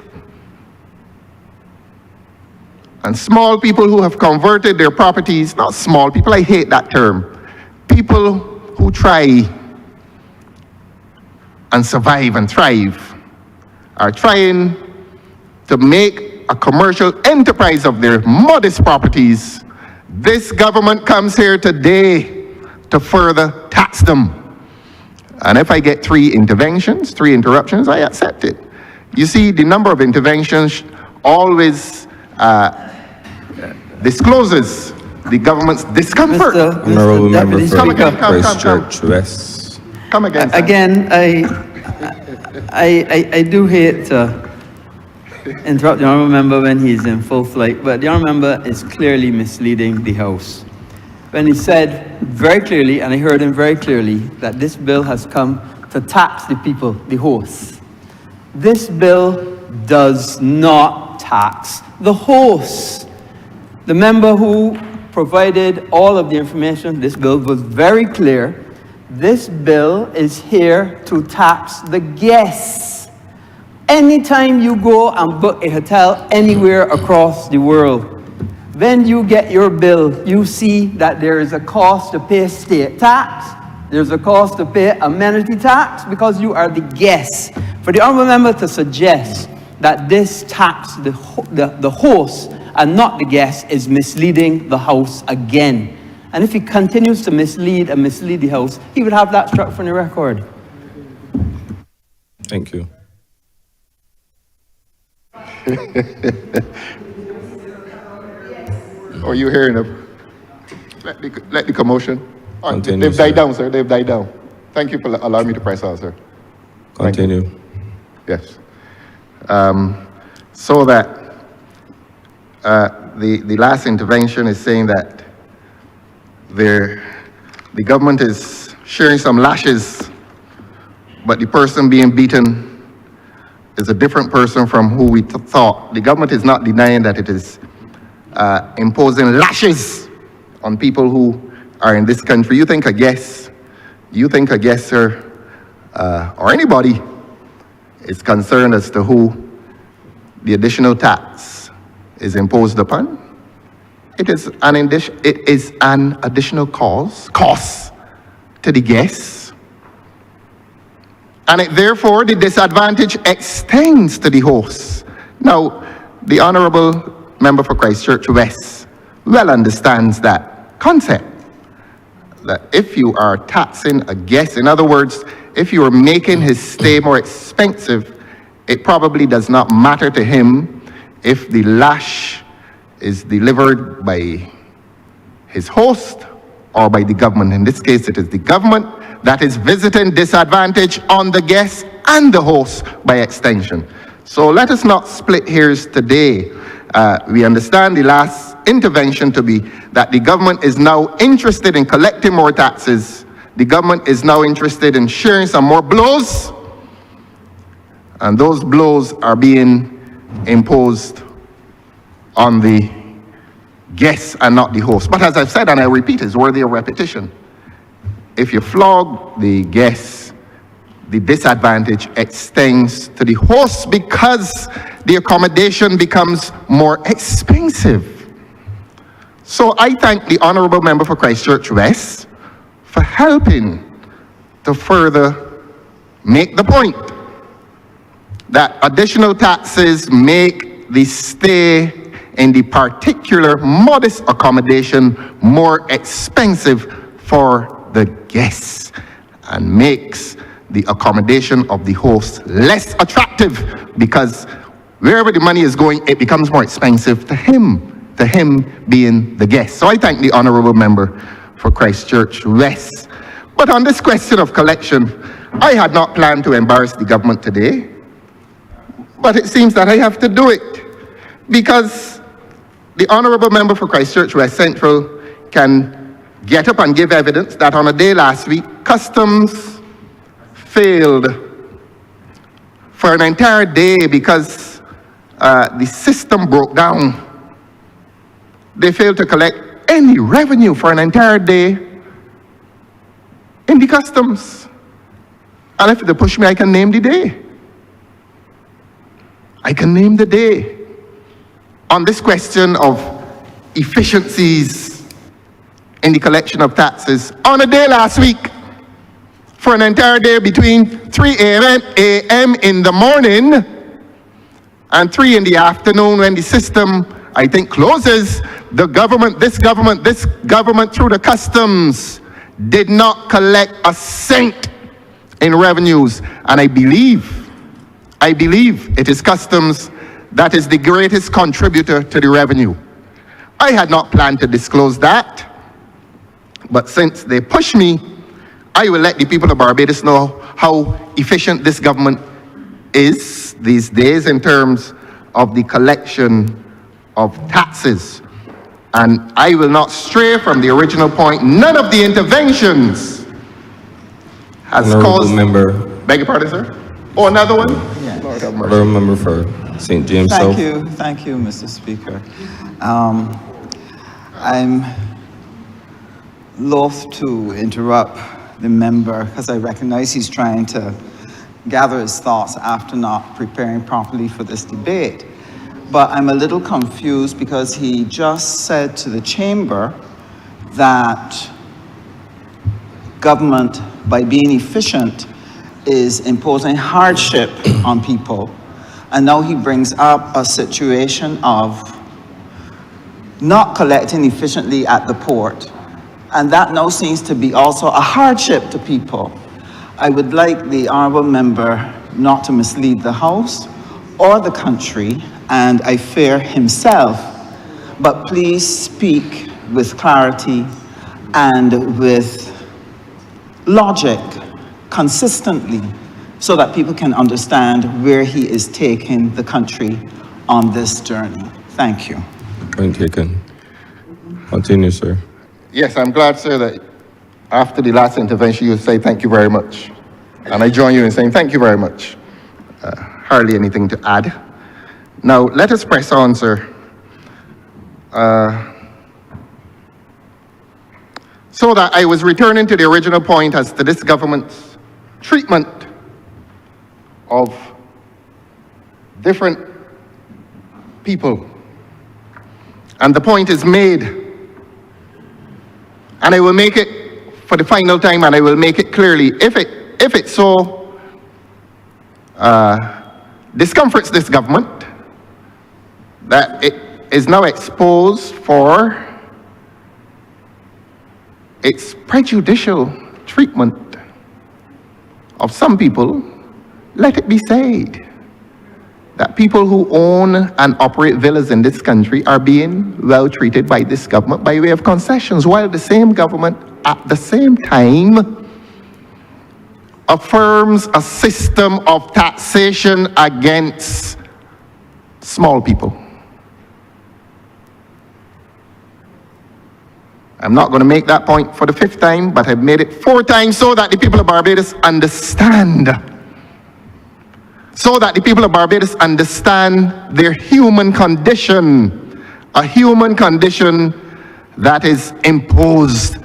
And small people who have converted their properties, not small people, I hate that term, people who try and survive and thrive are trying to make a commercial enterprise of their modest properties. This government comes here today to further tax them. And if I get 3 interventions, 3 interruptions, I accept it. You see, the number of interventions always discloses the government's discomfort. Honourable Member Deputy for Speaker. Christchurch West. Come again, sir. Again, I do hate to interrupt the Honourable Member when he's in full flight, but the Honourable Member is clearly misleading the House. When he said very clearly, and I heard him very clearly, that this bill has come to tax the people, the hosts. This bill does not tax the hosts. The member who provided all of the information, this bill was very clear. This bill is here to tax the guests. Anytime you go and book a hotel anywhere across the world, when you get your bill, you see that there is a cost to pay state tax, there's a cost to pay amenity tax, because you are the guest. For the Honourable Member to suggest that this tax the host and not the guest is misleading the House again. And if he continues to mislead the House, he would have that struck from the record. Thank you. Are you hearing them? Let the commotion. Oh, Continue, they've died sir. down, sir. They've died down. Thank you for allowing me to press on, sir. Continue. Yes. So that the last intervention is saying that the government is sharing some lashes, but the person being beaten is a different person from who we thought. The government is not denying that it is imposing lashes on people who are in this country. You think a guest, you think a guest, sir, or anybody is concerned as to who the additional tax is imposed upon, it is an additional cost to the guests, and therefore the disadvantage extends to the hosts. Now, the Honourable Member for Christchurch West well understands that concept, that if you are taxing a guest, in other words, if you are making his stay more expensive, it probably does not matter to him if the lash is delivered by his host or by the government. In this case, it is the government that is visiting disadvantage on the guest and the host by extension. So let us not split hairs today. We understand the last intervention to be that the government is now interested in collecting more taxes. The government is now interested in sharing some more blows, and those blows are being imposed on the guests and not the host. But as I've said, and I repeat, it's worthy of repetition. If you flog the guests, the disadvantage extends to the host because the accommodation becomes more expensive. So I thank the Honourable Member for Christchurch West for helping to further make the point that additional taxes make the stay in the particular modest accommodation more expensive for the guests and makes the accommodation of the host less attractive, because wherever the money is going, it becomes more expensive to him being the guest. So I thank the Honourable Member for Christchurch West. But on this question of collection, I had not planned to embarrass the government today, but it seems that I have to do it, because the Honourable Member for Christchurch West Central can get up and give evidence that on a day last week, Customs failed for an entire day because the system broke down. They failed to collect any revenue for an entire day in the customs. And if they push me, I can name the day. I can name the day on this question of efficiencies in the collection of taxes. On a day last week, for an entire day between 3 a.m. in the morning and 3 in the afternoon, when the system, I think, closes, this government through the customs did not collect a cent in revenues. And I believe it is customs that is the greatest contributor to the revenue. I had not planned to disclose that, but since they push me, I will let the people of Barbados know how efficient this government is these days in terms of the collection of taxes. And I will not stray from the original point. None of the interventions has caused... Member. Beg your pardon, sir? Oh, another one? Yeah. Lord have mercy. Honourable Member for St. James South. Thank you, Mr. Speaker. I'm loath to interrupt the member because I recognize he's trying to gather his thoughts after not preparing properly for this debate. But I'm a little confused because he just said to the chamber that government, by being efficient, is imposing hardship on people. And now he brings up a situation of not collecting efficiently at the port. And that now seems to be also a hardship to people. I would like the honourable member not to mislead the House or the country, and I fear himself, but please speak with clarity and with logic, consistently, so that people can understand where he is taking the country on this journey. Thank you. Point taken. Continue, sir. Yes, I'm glad, sir, that after the last intervention, you say thank you very much. And I join you in saying thank you very much. Hardly anything to add. Now, let us press on, sir. So that I was returning to the original point as to this government's treatment of different people. And the point is made, and I will make it for the final time, and I will make it clearly. If it so discomforts this government that it is now exposed for its prejudicial treatment of some people, let it be said that people who own and operate villas in this country are being well treated by this government by way of concessions, while the same government at the same time affirms a system of taxation against small people. I'm not going to make that point for the 5th time, but I've made it 4 times so that the people of Barbados understand. So that the people of Barbados understand their human condition, a human condition that is imposed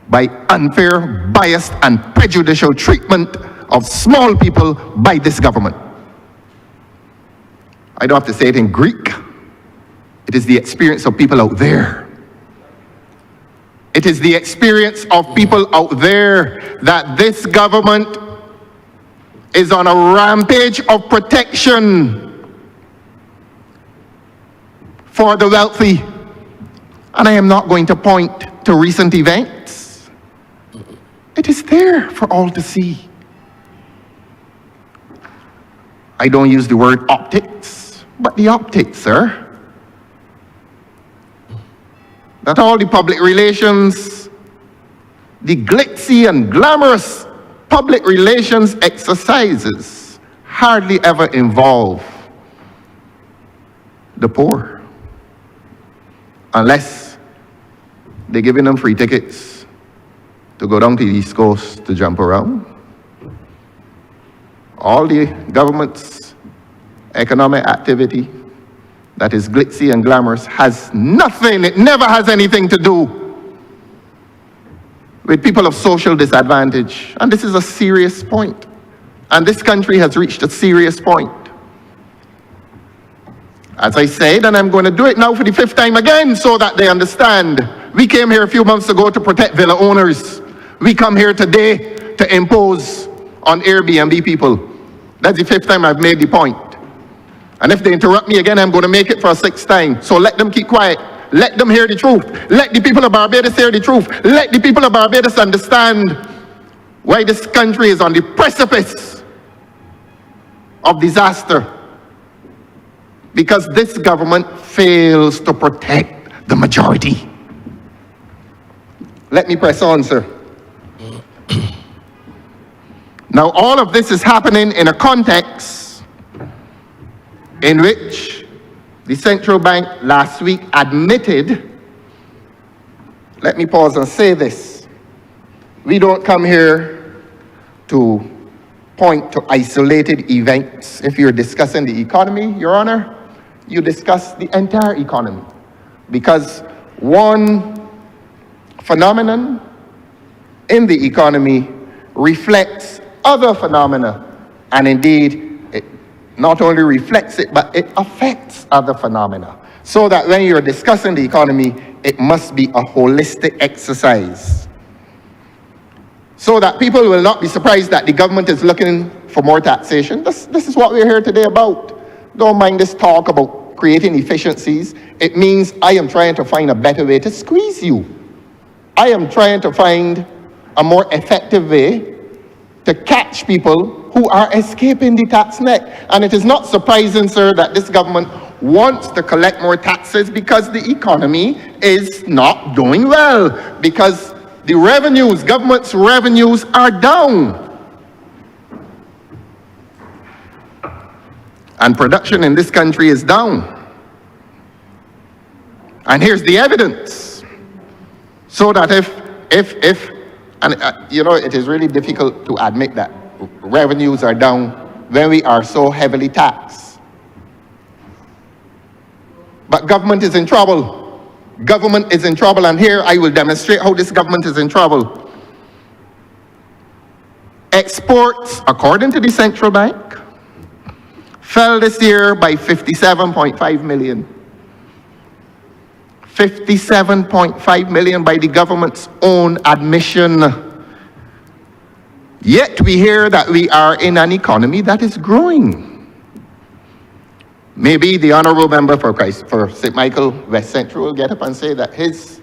by unfair, biased, and prejudicial treatment of small people by this government. I don't have to say it in Greek. It is the experience of people out there. It is the experience of people out there that this government is on a rampage of protection for the wealthy. And I am not going to point to recent events. It is there for all to see. I don't use the word optics, but the optics, sir. That all the public relations, the glitzy and glamorous public relations exercises hardly ever involve the poor, unless they're giving them free tickets to go down to the East Coast to jump around. All the government's economic activity that is glitzy and glamorous has nothing, it never has anything to do with people of social disadvantage. And this is a serious point. And this country has reached a serious point. As I said, and I'm going to do it now for the 5th time again so that they understand. We came here a few months ago to protect villa owners. We come here today to impose on Airbnb people. That's the 5th time I've made the point. And if they interrupt me again, I'm going to make it for a 6th time. So let them keep quiet. Let them hear the truth. Let the people of Barbados hear the truth. Let the people of Barbados understand why this country is on the precipice of disaster. Because this government fails to protect the majority. Let me press on, sir. Now, all of this is happening in a context in which the central bank last week admitted, let me pause and say this, we don't come here to point to isolated events. If you're discussing the economy, Your Honor, you discuss the entire economy. Because one phenomenon in the economy reflects other phenomena, and indeed, not only reflects it, but it affects other phenomena. So that when you're discussing the economy, it must be a holistic exercise. So that people will not be surprised that the government is looking for more taxation. This is what we're here today about. Don't mind this talk about creating efficiencies. It means I am trying to find a better way to squeeze you. I am trying to find a more effective way to catch people who are escaping the tax net. And it is not surprising, sir, that this government wants to collect more taxes because the economy is not doing well. Because the revenues, government's revenues are down. And production in this country is down. And here's the evidence. So that if and you know, it is really difficult to admit that revenues are down when we are so heavily taxed. But government is in trouble. government is in trouble, and here I will demonstrate how this government is in trouble. Exports, according to the central bank, fell this year by 57.5 million. 57.5 million by the government's own admission. Yet we hear that we are in an economy that is growing. Maybe the honourable member for St. Michael West Central will get up and say that his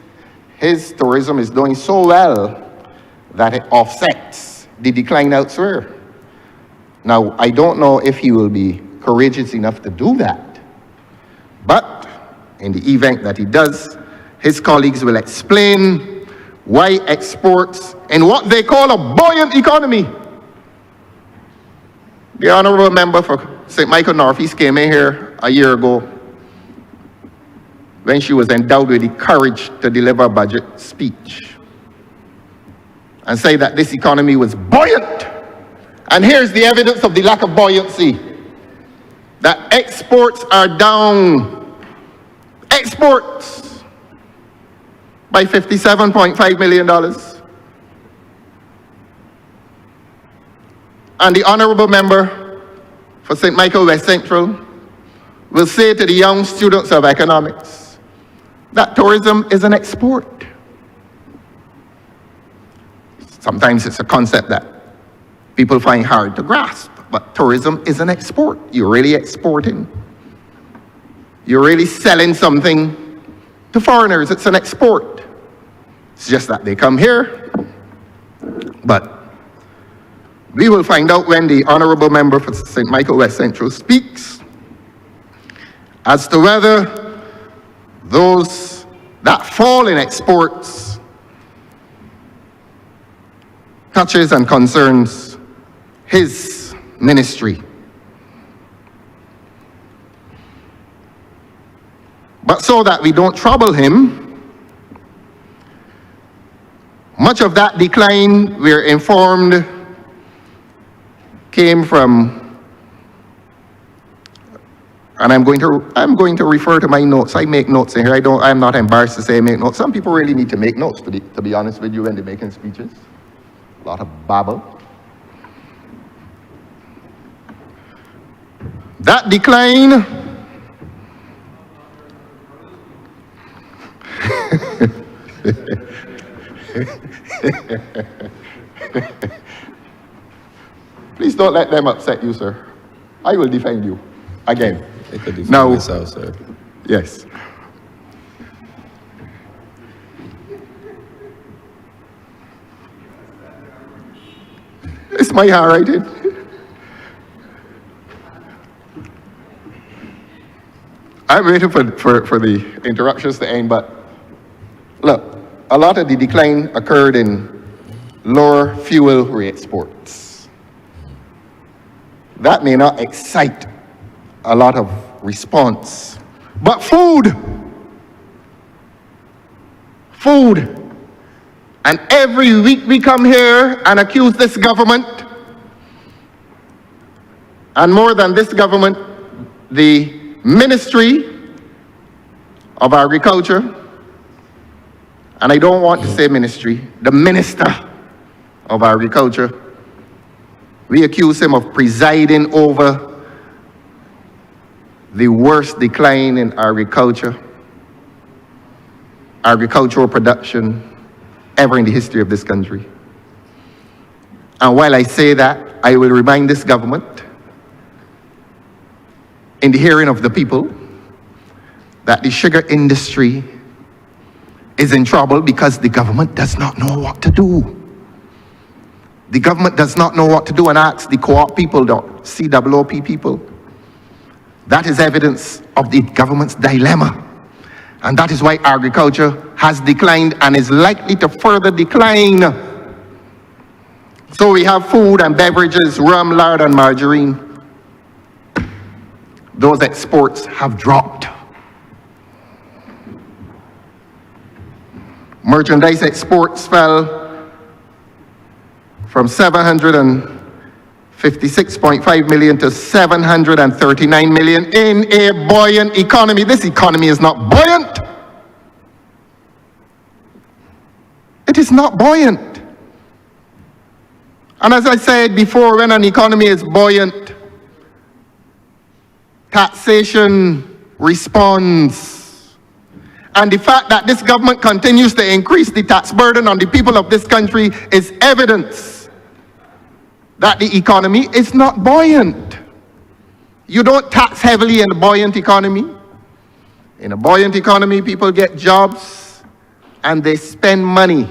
tourism is doing so well that it offsets the decline elsewhere. Now, I don't know if he will be courageous enough to do that, but in the event that he does, his colleagues will explain why exports in what they call a buoyant economy. The honourable member for St. Michael Northeast came in here a year ago when she was endowed with the courage to deliver a budget speech and say that this economy was buoyant. And here's the evidence of the lack of buoyancy. That exports are down. Exports by $57.5 million. And the honourable member for St. Michael West Central will say to the young students of economics that tourism is an export. Sometimes it's a concept that people find hard to grasp, but tourism is an export. You're really exporting. You're really selling something to foreigners. It's an export. It's just that they come here, but we will find out when the honourable member for St. Michael West Central speaks as to whether those that fall in exports touches and concerns his ministry. But so that we don't trouble him, much of that decline, we're informed, came from, and I'm going to refer to my notes. I make notes in here. I'm not embarrassed to say I make notes. Some people really need to make notes, to be honest with you, when they're making speeches. A lot of babble. That decline please don't let them upset you, sir. I will defend you again. I could defend now, myself, sir. Yes. It's my handwriting. I'm waiting for the interruptions to end, but look, a lot of the decline occurred in lower fuel re-exports. That may not excite a lot of response, but food, and every week we come here and accuse this government, and more than this government, the Ministry of Agriculture, and I don't want to say ministry, the Minister of Agriculture, we accuse him of presiding over the worst decline in agricultural production ever in the history of this country. And while I say that, I will remind this government, in the hearing of the people, that the sugar industry is in trouble because the government does not know what to do. The government does not know what to do and asks the co-op people, the COOP people. That is evidence of the government's dilemma. And that is why agriculture has declined and is likely to further decline. So we have food and beverages, rum, lard, and margarine. Those exports have dropped. Merchandise exports fell from 756.5 million to 739 million in a buoyant economy. This economy is not buoyant. It is not buoyant. And as I said before, when an economy is buoyant, taxation responds. And the fact that this government continues to increase the tax burden on the people of this country is evidence that the economy is not buoyant. You don't tax heavily in a buoyant economy. In a buoyant economy, people get jobs and they spend money.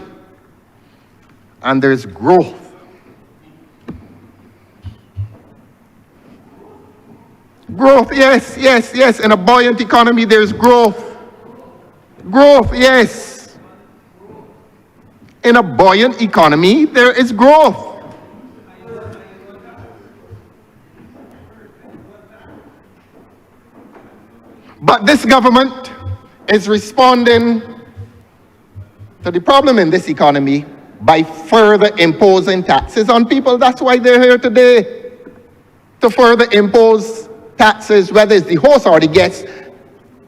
And there's growth. Growth, yes, yes, yes. In a buoyant economy, there's growth. Growth, yes. In a buoyant economy, there is growth. But this government is responding to the problem in this economy by further imposing taxes on people. That's why they're here today, to further impose taxes, whether it's the host or the guest.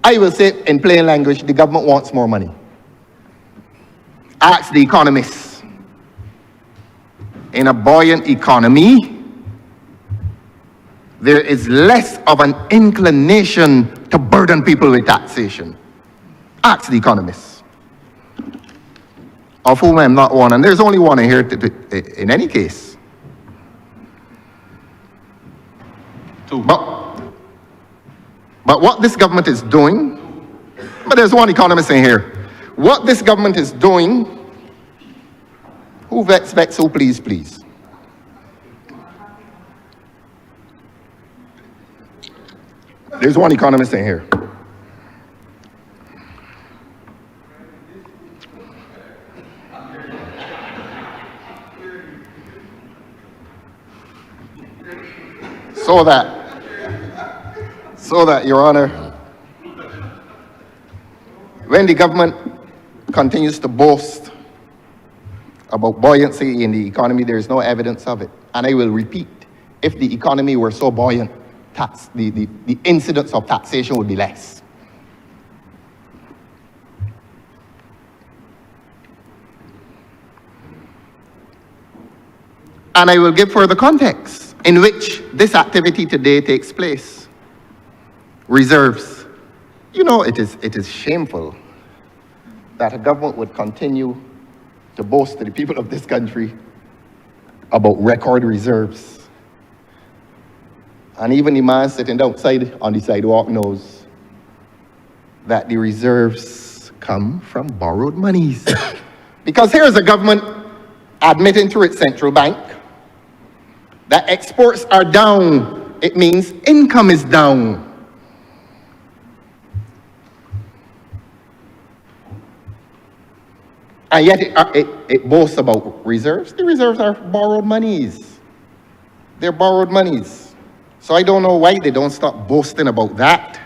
I will say in plain language, the government wants more money. Ask the economists. In a buoyant economy, there is less of an inclination to burden people with taxation. Ask the economists, of whom I'm not one, and there's only one in here in any case. But what this government is doing, but there's one economist in here. What this government is doing, who vex, who please, please. There's one economist in here. So that, Your Honor, when the government continues to boast about buoyancy in the economy, there is no evidence of it. And I will repeat, if the economy were so buoyant, the incidence of taxation would be less. And I will give further context in which this activity today takes place. Reserves. You know, it is shameful that a government would continue to boast to the people of this country about record reserves. And even the man sitting outside on the sidewalk knows that the reserves come from borrowed monies. Because here's a government admitting through its central bank that exports are down. It means income is down. And yet it boasts about reserves. The reserves are borrowed monies. They're borrowed monies. So I don't know why they don't stop boasting about that.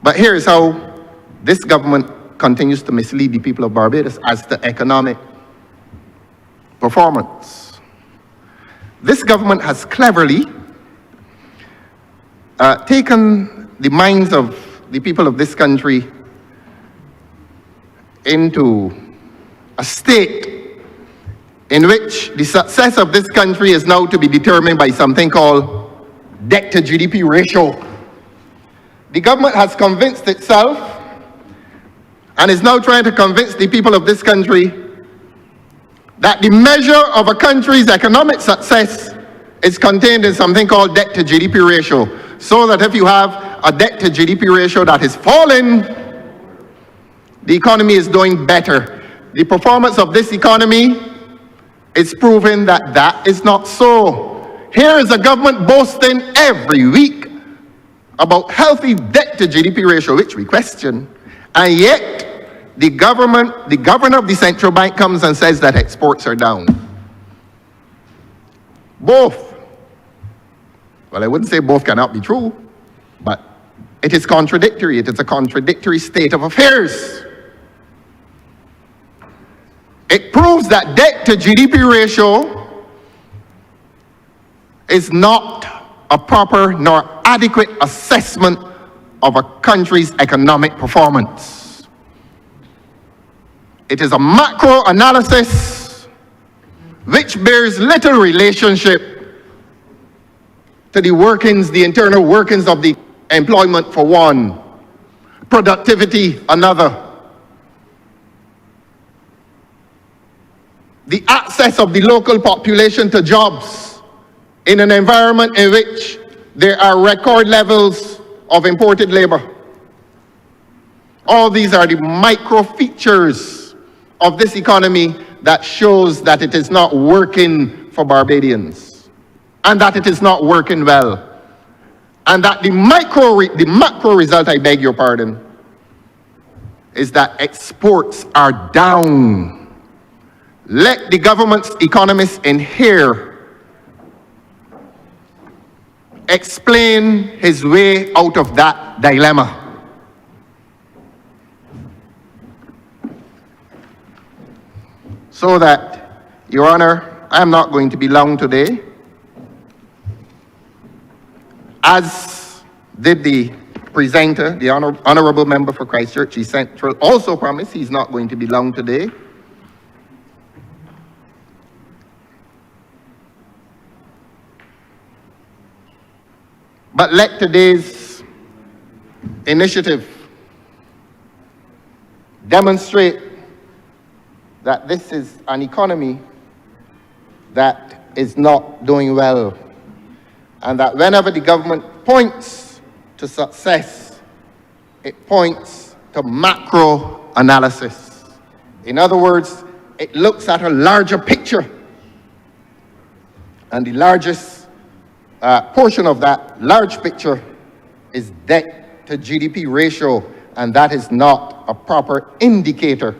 But here's how this government continues to mislead the people of Barbados as to economic performance. This government has cleverly taken the minds of the people of this country into a state in which the success of this country is now to be determined by something called debt to GDP ratio. The government has convinced itself and is now trying to convince the people of this country that the measure of a country's economic success is contained in something called debt to GDP ratio. So that if you have a debt to GDP ratio that is falling, the economy is doing better. The performance of this economy is proving that that is not so. Here is a government boasting every week about healthy debt to GDP ratio, which we question, and yet the governor of the central bank comes and says that exports are down. Both. Well, I wouldn't say both cannot be true, but it is contradictory. It is a contradictory state of affairs. It proves that debt to GDP ratio is not a proper nor adequate assessment of a country's economic performance. It is a macro analysis which bears little relationship to the workings, the internal workings of the employment for one, productivity another. The access of the local population to jobs in an environment in which there are record levels of imported labor. All these are the micro features of this economy that shows that it is not working for Barbadians and that it is not working well. And that the macro result, I beg your pardon, is that exports are down. Let the government's economists in here explain his way out of that dilemma. So that, Your Honor, I am not going to be long today. As did the presenter, the Honourable Member for Christchurch East Central, also promised he's not going to be long today. But let today's initiative demonstrate that this is an economy that is not doing well, and that whenever the government points to success, it points to macro analysis. In other words, it looks at a larger picture, and the largest portion of that large picture is debt to GDP ratio, and that is not a proper indicator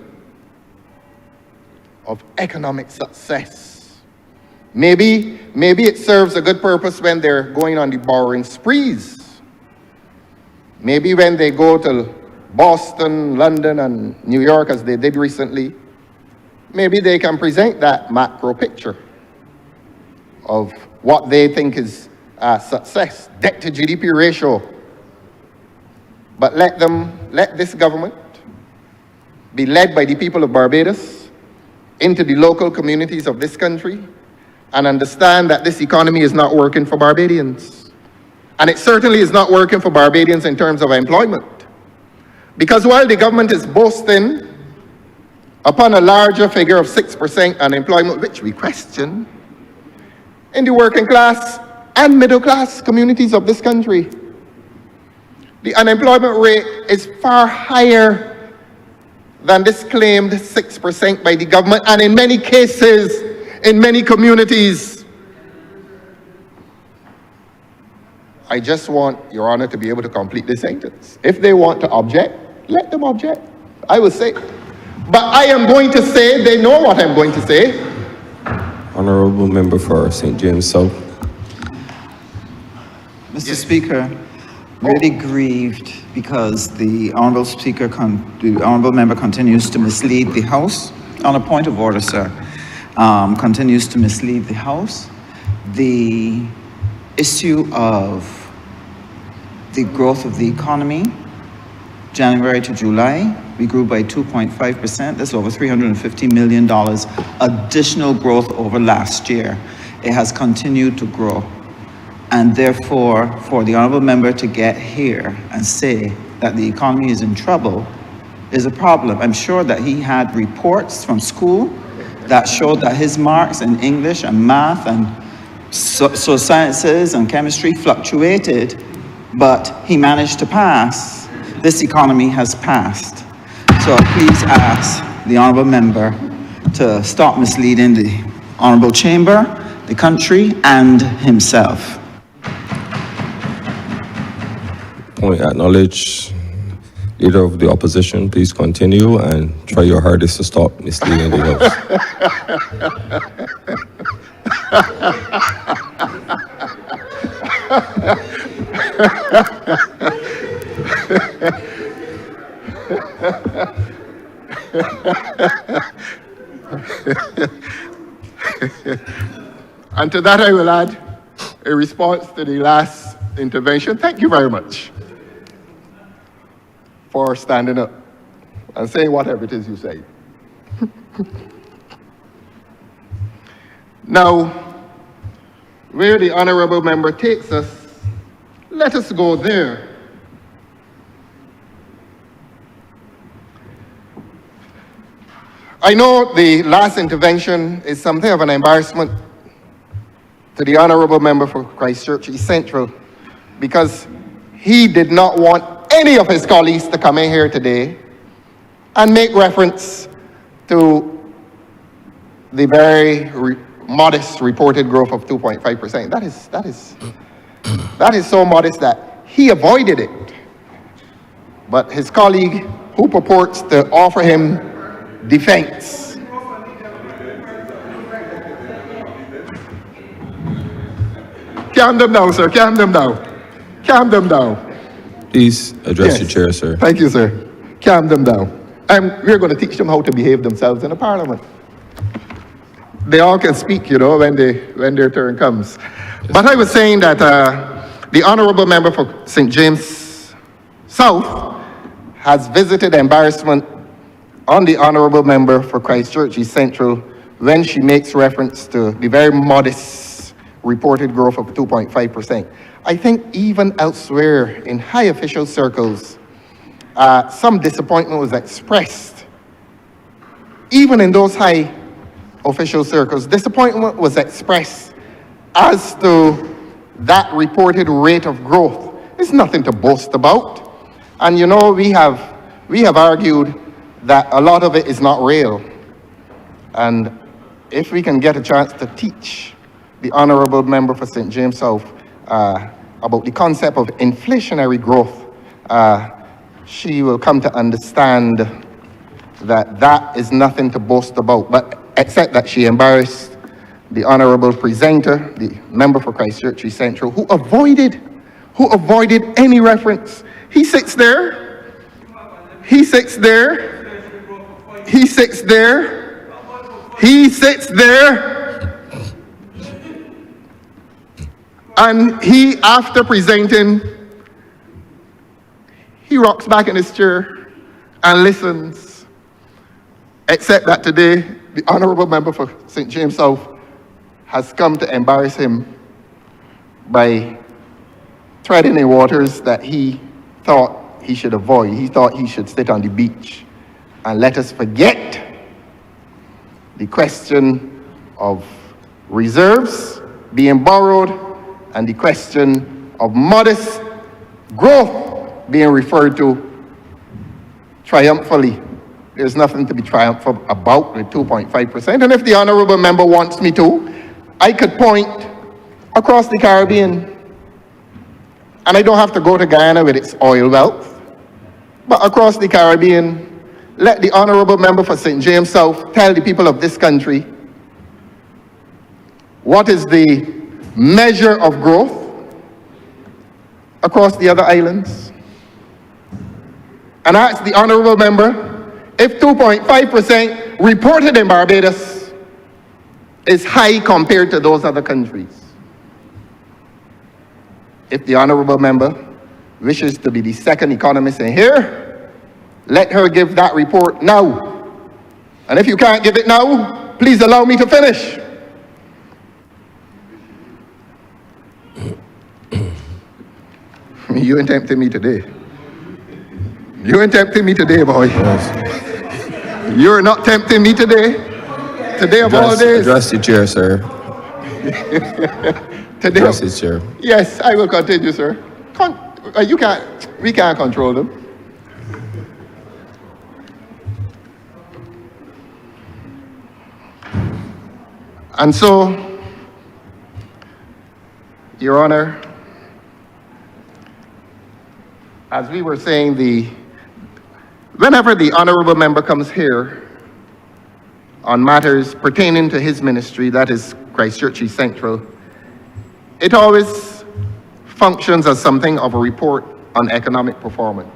of economic success. Maybe it serves a good purpose when they're going on the borrowing sprees. Maybe when they go to Boston, London, and New York, as they did recently, maybe they can present that macro picture of what they think is success, debt to GDP ratio. But let this government be led by the people of Barbados into the local communities of this country and understand that this economy is not working for Barbadians. And it certainly is not working for Barbadians in terms of employment. Because while the government is boasting upon a larger figure of 6% unemployment, which we question, in the working class and middle class communities of this country, the unemployment rate is far higher than this claimed 6% by the government, and in many cases, in many communities. I just want Your Honor to be able to complete this sentence. If they want to object, let them object. I will say. But I am going to say, they know what I'm going to say. Honourable Member for St. James South. Mr. Speaker, really grieved because the Honourable Speaker, the Honourable Member continues to mislead the House. On a point of order, sir. Continues to mislead the House. The issue of the growth of the economy, January to July, we grew by 2.5%. That's over $350 million additional growth over last year. It has continued to grow. And therefore, for the Honourable Member to get here and say that the economy is in trouble is a problem. I'm sure that he had reports from school that showed that his marks in English and math and social sciences and chemistry fluctuated, but he managed to pass. This economy has passed. So please ask the Honourable Member to stop misleading the Honourable Chamber, the country, and himself. Point acknowledged. Leader of the Opposition, please continue and try your hardest to stop misleading the And to that I will add a response to the last intervention. Thank you very much for standing up and saying whatever it is you say. Now, where the honourable member takes us, let us go there. I know the last intervention is something of an embarrassment to the honourable member for Christchurch East Central, because he did not want any of his colleagues to come in here today and make reference to the very modest reported growth of 2.5%. That is so modest that he avoided it. But his colleague, who purports to offer him defense, calm them down, sir. Calm them down. Calm them down. Please address the chair, sir. Thank you, sir. Calm them down. And we're going to teach them how to behave themselves in the parliament. They all can speak, you know, when their turn comes. But I was saying that the honourable member for St. James South has visited embarrassment on the honourable member for Christchurch East Central when she makes reference to the very modest reported growth of 2.5%. I think even elsewhere in high official circles, some disappointment was expressed. Even in those high official circles, disappointment was expressed as to that reported rate of growth. It's nothing to boast about. And you know, we have argued that a lot of it is not real. And if we can get a chance to teach the honourable member for St. James South about the concept of inflationary growth, she will come to understand that that is nothing to boast about, but except that she embarrassed the honourable presenter, the member for Christchurch East Central, who avoided any reference. He sits there, he sits there, he sits there, he sits there, and he, after presenting, he rocks back in his chair and listens, except that today, the honourable member for St. James South has come to embarrass him by treading in waters that he thought he should avoid. He thought he should sit on the beach and let us forget the question of reserves being borrowed and the question of modest growth being referred to triumphantly. There's nothing to be triumphant about with 2.5%. And if the honourable member wants me to, I could point across the Caribbean. And I don't have to go to Guyana with its oil wealth. But across the Caribbean, let the honourable member for St. James South tell the people of this country what is the measure of growth across the other islands. And ask the honourable member if 2.5% reported in Barbados is high compared to those other countries. If the honourable member wishes to be the second economist in here, let her give that report now. And if you can't give it now, please allow me to finish. You ain't tempting me today. You ain't tempting me today, boy. You're not tempting me today. Today of all days. Address the chair, sir. Today. Address the chair. Yes, I will continue, sir. We can't control them. And so, Your Honor, as we were saying, whenever the honourable member comes here on matters pertaining to his ministry, that is Christchurch East Central, it always functions as something of a report on economic performance.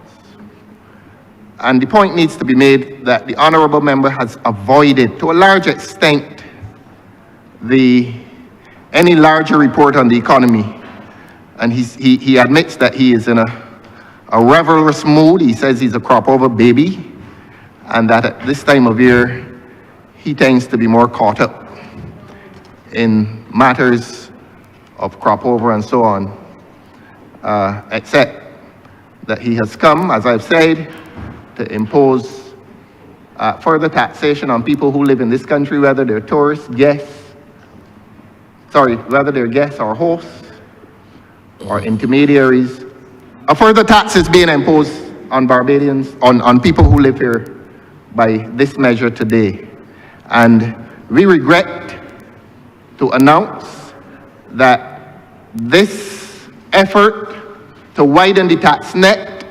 And the point needs to be made that the honourable member has avoided, to a large extent, any larger report on the economy. And he admits that he is in a revelrous mood. He says he's a crop over baby, and that at this time of year, he tends to be more caught up in matters of crop over and so on, except that he has come, as I've said, to impose further taxation on people who live in this country, whether they're tourists, whether they're guests or hosts or intermediaries. A further tax is being imposed on Barbadians, on people who live here by this measure today. And we regret to announce that this effort to widen the tax net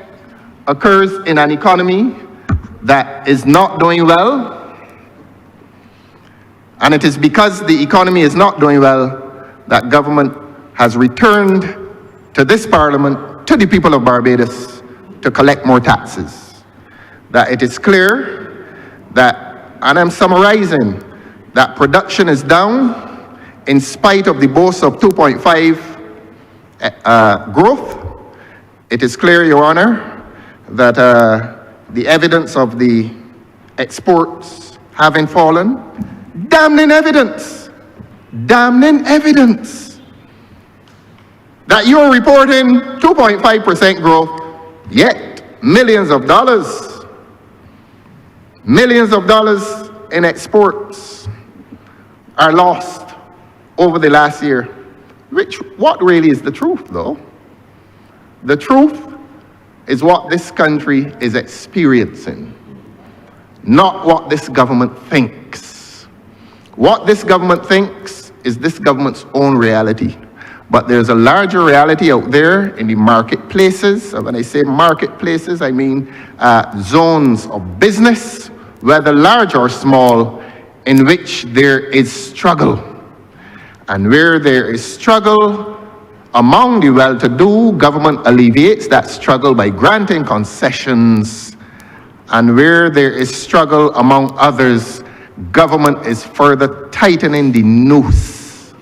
occurs in an economy that is not doing well. And it is because the economy is not doing well that government has returned to this parliament, to the people of Barbados, to collect more taxes. That it is clear that, and I'm summarizing, that production is down in spite of the boast of 2.5 growth. It is clear, Your Honor, that the evidence of the exports having fallen, damning evidence that you're reporting 2.5% growth, yet millions of dollars in exports are lost over the last year. What really is the truth, though? The truth is what this country is experiencing, not what this government thinks. What this government thinks is this government's own reality. But there's a larger reality out there in the marketplaces. And when I say marketplaces, I mean zones of business, whether large or small, in which there is struggle. And where there is struggle among the well-to-do, government alleviates that struggle by granting concessions. And where there is struggle among others, government is further tightening the noose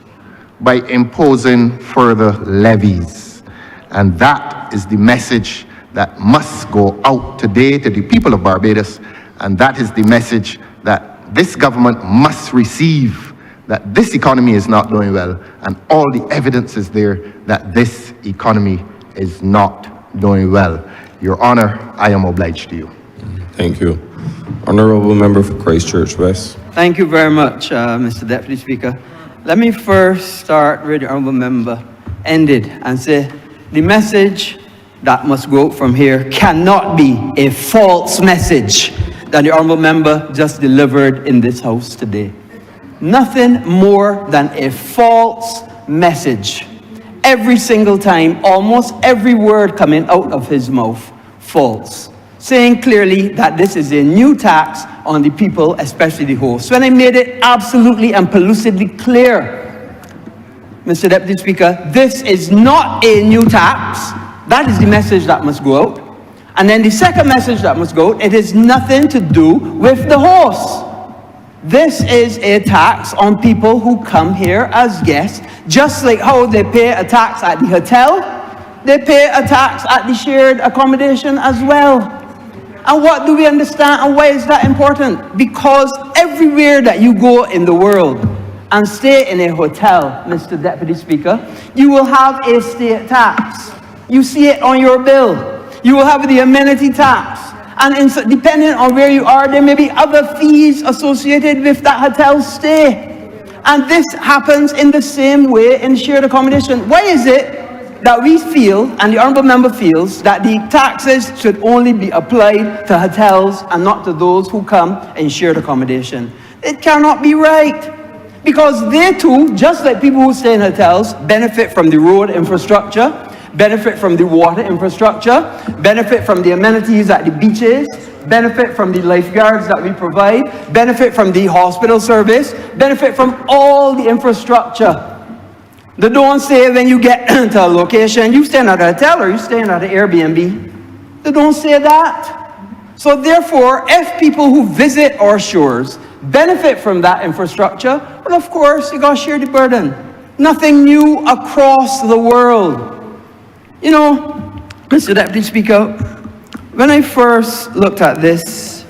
by imposing further levies. And that is the message that must go out today to the people of Barbados. And that is the message that this government must receive, that this economy is not doing well. And all the evidence is there that this economy is not doing well. Your Honor, I am obliged to you. Thank you. Honourable Member for Christchurch West. Thank you very much, Mr. Deputy Speaker. Let me first start where the Honourable Member ended and say the message that must go out from here cannot be a false message that the Honourable Member just delivered in this House today. Nothing more than a false message. Every single time, almost every word coming out of his mouth, false. Saying clearly that this is a new tax on the people, especially the hosts. When I made it absolutely and pellucidly clear, Mr. Deputy Speaker, this is not a new tax. That is the message that must go out. And then the second message that must go out, it has nothing to do with the hosts. This is a tax on people who come here as guests, just like how they pay a tax at the hotel, they pay a tax at the shared accommodation as well. And what do we understand and why is that important? Because everywhere that you go in the world and stay in a hotel, Mr. Deputy Speaker, you will have a state tax. You see it on your bill. You will have the amenity tax. And depending on where you are, there may be other fees associated with that hotel stay. And this happens in the same way in shared accommodation. Why is it that we feel, and the Honourable Member feels, that the taxes should only be applied to hotels and not to those who come in shared accommodation? It cannot be right. Because they too, just like people who stay in hotels, benefit from the road infrastructure, benefit from the water infrastructure, benefit from the amenities at the beaches, benefit from the lifeguards that we provide, benefit from the hospital service, benefit from all the infrastructure. They don't say when you get to a location, you staying at a hotel or you staying at an Airbnb. They don't say that. So therefore, if people who visit our shores benefit from that infrastructure, well, of course, you got to share the burden. Nothing new across the world. You know, Mr. Deputy Speaker, when I first looked at this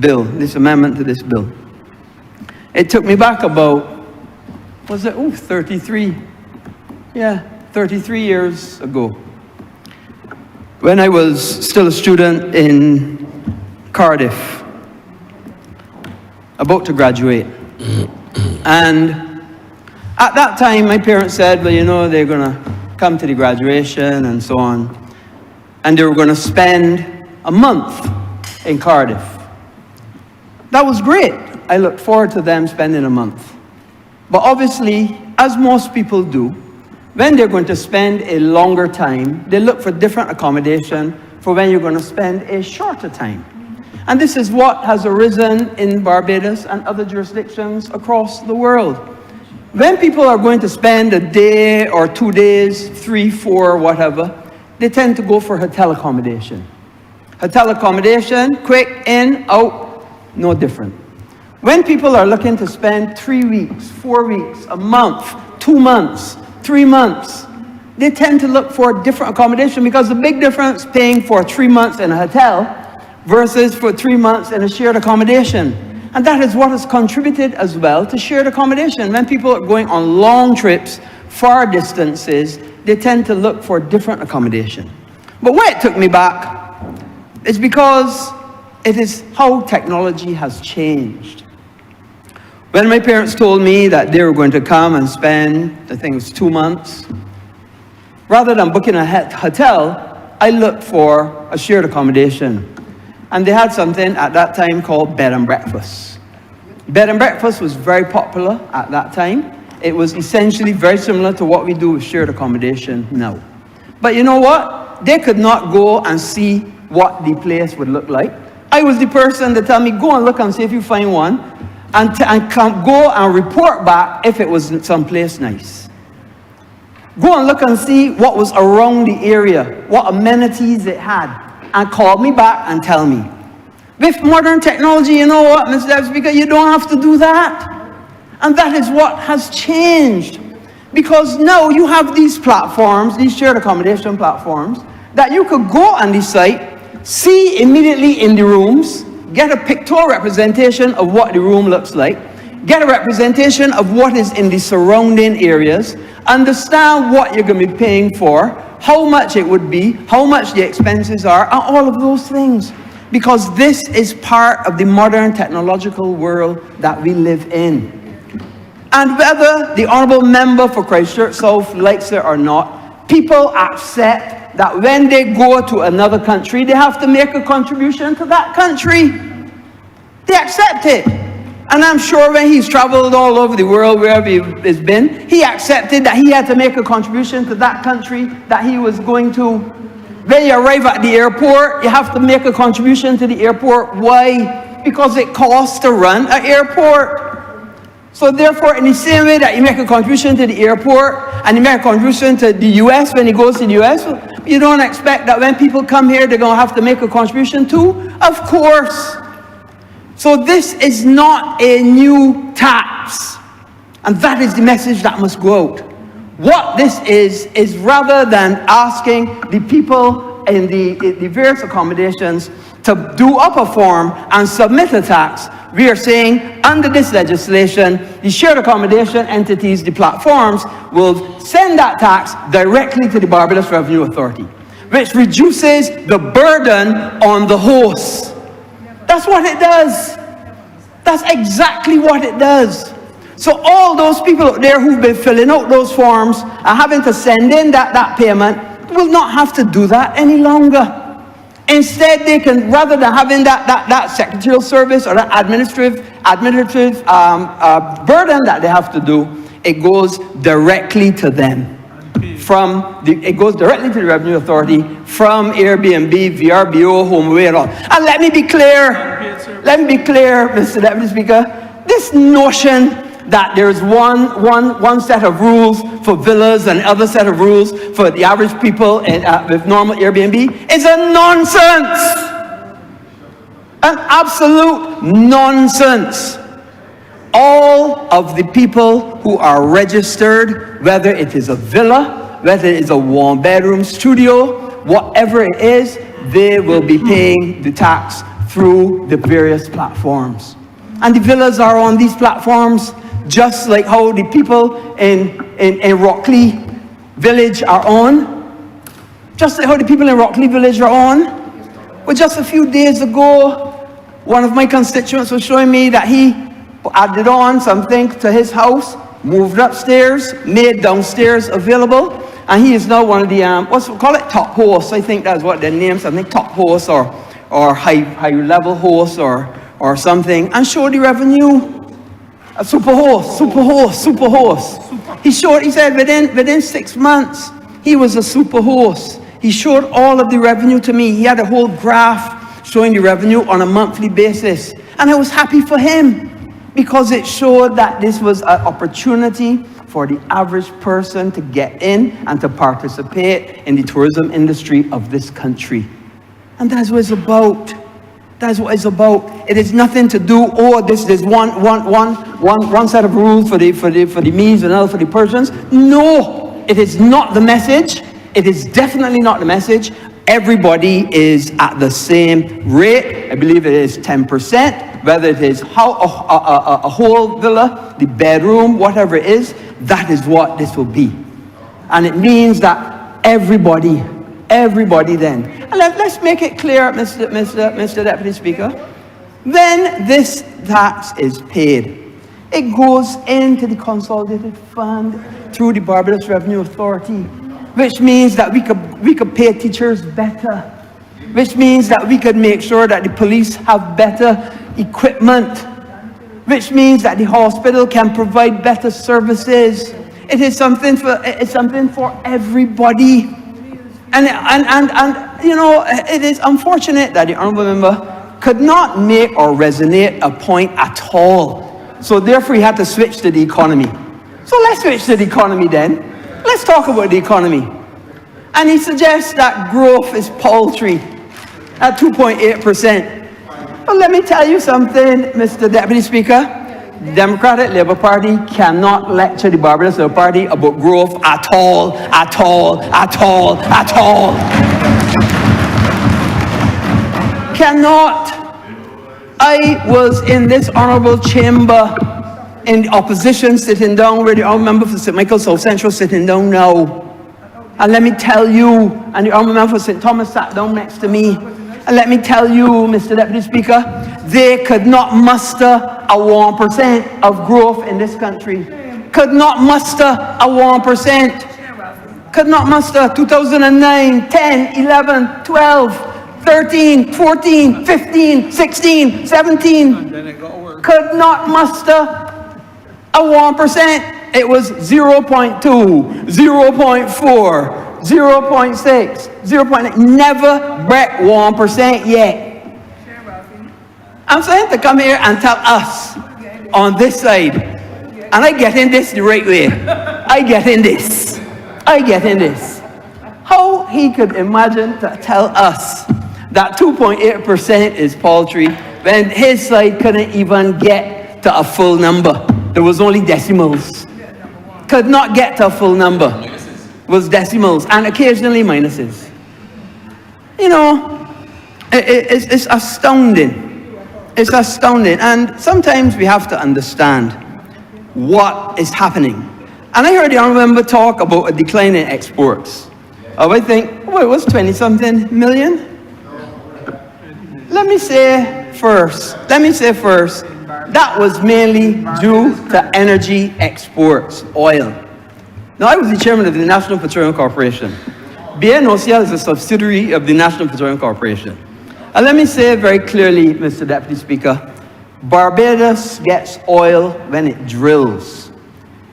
bill, this amendment to this bill, It took me back about, was it, 33? Yeah, 33 years ago. When I was still a student in Cardiff, about to graduate. And at that time, my parents said, well, you know, they're going to come to the graduation and so on. And they were going to spend a month in Cardiff. That was great. I looked forward to them spending a month. But obviously, as most people do, when they're going to spend a longer time, they look for different accommodation for when you're going to spend a shorter time. And this is what has arisen in Barbados and other jurisdictions across the world. When people are going to spend a day or 2 days, 3, 4, whatever, they tend to go for hotel accommodation. Hotel accommodation, quick, in, out, no different. When people are looking to spend 3 weeks, 4 weeks, a month, 2 months, 3 months, they tend to look for different accommodation, because the big difference paying for 3 months in a hotel versus for 3 months in a shared accommodation. And that is what has contributed as well to shared accommodation. When people are going on long trips, far distances, they tend to look for different accommodation. But where it took me back is because it is how technology has changed. When my parents told me that they were going to come and spend, I think it was 2 months, rather than booking a hotel, I looked for a shared accommodation. And they had something at that time called bed and breakfast. Bed and breakfast was very popular at that time. It was essentially very similar to what we do with shared accommodation now. But you know what? They could not go and see what the place would look like. I was the person to tell me, go and look and see if you find one, and go and report back if it was someplace nice. Go and look and see what was around the area, what amenities it had, and call me back and tell me. With modern technology, you know what, Mr. Deputy Speaker, you don't have to do that. And that is what has changed. Because now you have these platforms, these shared accommodation platforms, that you could go on the site, see immediately in the rooms, get a pictorial representation of what the room looks like, get a representation of what is in the surrounding areas, understand what you're going to be paying for, how much it would be, how much the expenses are, and all of those things. Because this is part of the modern technological world that we live in. And whether the Honourable Member for Christchurch South likes it or not, people accept that when they go to another country, they have to make a contribution to that country. They accept it. And I'm sure when he's traveled all over the world, wherever he's been, he accepted that he had to make a contribution to that country that he was going to. When you arrive at the airport, you have to make a contribution to the airport. Why? Because it costs to run an airport. So therefore, in the same way that you make a contribution to the airport, and you make a contribution to the US when he goes to the US, you don't expect that when people come here, they're going to have to make a contribution too? Of course. So this is not a new tax. And that is the message that must go out. What this is rather than asking the people in the various accommodations to do up a form and submit a tax, we are saying under this legislation, the shared accommodation entities, the platforms, will send that tax directly to the Barbados Revenue Authority, which reduces the burden on the host. That's what it does. That's exactly what it does. So all those people out there who've been filling out those forms and having to send in that payment will not have to do that any longer. Instead, they can, rather than having that secretarial service or that administrative burden that they have to do, it goes directly to them. It goes directly to the Revenue Authority from Airbnb, VRBO, HomeAway, and all. And let me be clear, Mr. Deputy Speaker, this notion that there's one set of rules for villas and other set of rules for the average people with normal Airbnb is a nonsense. An absolute nonsense. All of the people who are registered, whether it is a villa, whether it is a one bedroom studio, whatever it is, they will be paying the tax through the various platforms. And the villas are on these platforms, just like how the people in Rockley Village are on. Just like how the people in Rockley Village are on. Well, just a few days ago, one of my constituents was showing me that he added on something to his house, moved upstairs, made downstairs available, and he is now one of the, what's we call it, top hosts. I think that's what their names, I think top hosts or high level hosts or something, and showed the revenue. A super host. He said within 6 months, he was a super host. He showed all of the revenue to me. He had a whole graph showing the revenue on a monthly basis. And I was happy for him because it showed that this was an opportunity for the average person to get in and to participate in the tourism industry of this country. And that's what it's about. That's what it's about. It is nothing to do, there's one set of rules for the Medes and another for the Persians. No, it is not the message. It is definitely not the message. Everybody is at the same rate. I believe it is 10%, whether it is a whole villa, the bedroom, whatever it is, that is what this will be. And it means that everybody then. And let's make it clear, Mr. Deputy Speaker. When this tax is paid, it goes into the consolidated fund through the Barbados Revenue Authority, which means that we could pay teachers better, which means that we could make sure that the police have better equipment, which means that the hospital can provide better services. It is something for everybody. And you know, it is unfortunate that the Honourable Member could not make or resonate a point at all. So therefore he had to switch to the economy. So let's switch to the economy then. Let's talk about the economy. And he suggests that growth is paltry at 2.8%. But let me tell you something, Mr. Deputy Speaker. The Democratic Labour Party cannot lecture the Barbados Labour Party about growth at all. Cannot. I was in this honourable chamber in the opposition sitting down, where the honourable member for St. Michael South Central sitting down now. And let me tell you, and the honourable member for St. Thomas sat down next to me, and let me tell you, Mr. Deputy Speaker, they could not muster a 1% of growth in this country. Could not muster a 1%. Could not muster 2009, 10, 11, 12, 13, 14, 15, 16, 17. Could not muster a 1%. It was 0.2, 0.4, 0.6, 0.8, never break 1% yet. I'm saying to come here and tell us on this side, and I get in this the right way. I get in this. How he could imagine to tell us that 2.8% is paltry when his side couldn't even get to a full number. There was only decimals. Could not get to a full number. Was decimals and occasionally minuses. You know, it's astounding. It's astounding. And sometimes we have to understand what is happening. And I heard the Honourable Member talk about a decline in exports. I think, it was 20-something million. Let me say first, that was mainly due to energy exports, oil. Now, I was the chairman of the National Petroleum Corporation. BNOCL is a subsidiary of the National Petroleum Corporation. And let me say very clearly, Mr. Deputy Speaker, Barbados gets oil when it drills.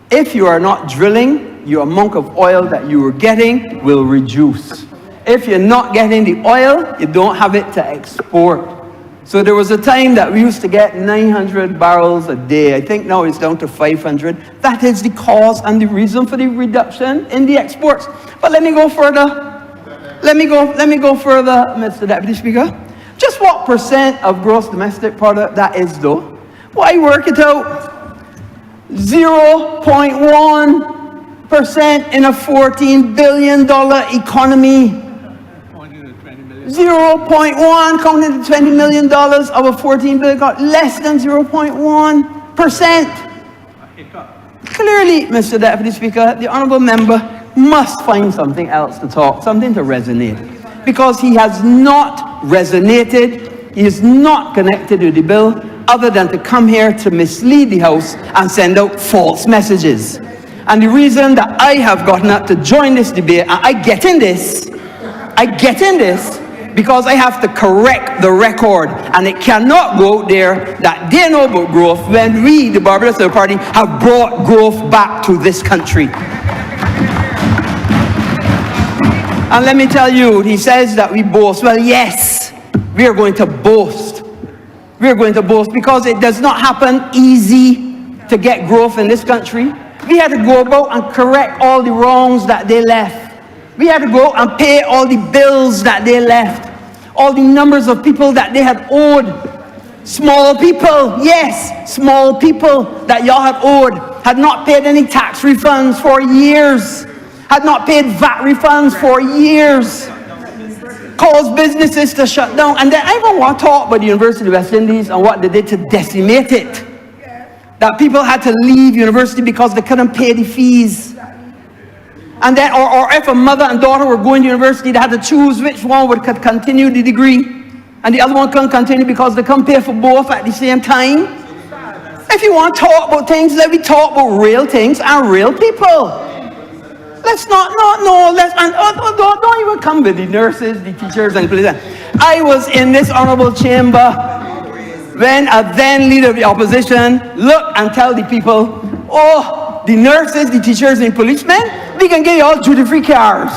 If you are not drilling, your amount of oil that you are getting will reduce. If you're not getting the oil, you don't have it to export. So there was a time that we used to get 900 barrels a day. I think now it's down to 500. That is the cause and the reason for the reduction in the exports. But let me go further. Let me go further, Mr. Deputy Speaker. Just what percent of gross domestic product that is, though? Why work it out? 0.1% in a $14 billion economy. 0.1, counting the $20 million of a $14 billion, less than 0.1%. Clearly, Mr. Deputy Speaker, the honourable member must find something else to talk, something to resonate. Because he has not resonated, he is not connected to the bill, other than to come here to mislead the House and send out false messages. And the reason that I have gotten up to join this debate, and I get in this because I have to correct the record, and it cannot go out there that they know about growth when we, the Barbados Labour Party, have brought growth back to this country. And let me tell you, he says that we boast. Well, yes, we are going to boast. We are going to boast because it does not happen easy to get growth in this country. We had to go about and correct all the wrongs that they left. We had to go and pay all the bills that they left. All the numbers of people that they had owed. Small people, yes, small people that y'all had owed, had not paid any tax refunds for years. Had not paid VAT refunds for years. Caused businesses to shut down. And then I even want to talk about the University of West Indies and what they did to decimate it. That people had to leave university because they couldn't pay the fees. And then, or if a mother and daughter were going to university, they had to choose which one would continue the degree. And the other one couldn't continue because they couldn't pay for both at the same time. If you want to talk about things, let me talk about real things and real people. Let's don't even come with the nurses, the teachers, and the police. I was in this honourable chamber when a then leader of the opposition looked and tell the people, oh, the nurses, the teachers, and policemen, we can give you all duty-free cars.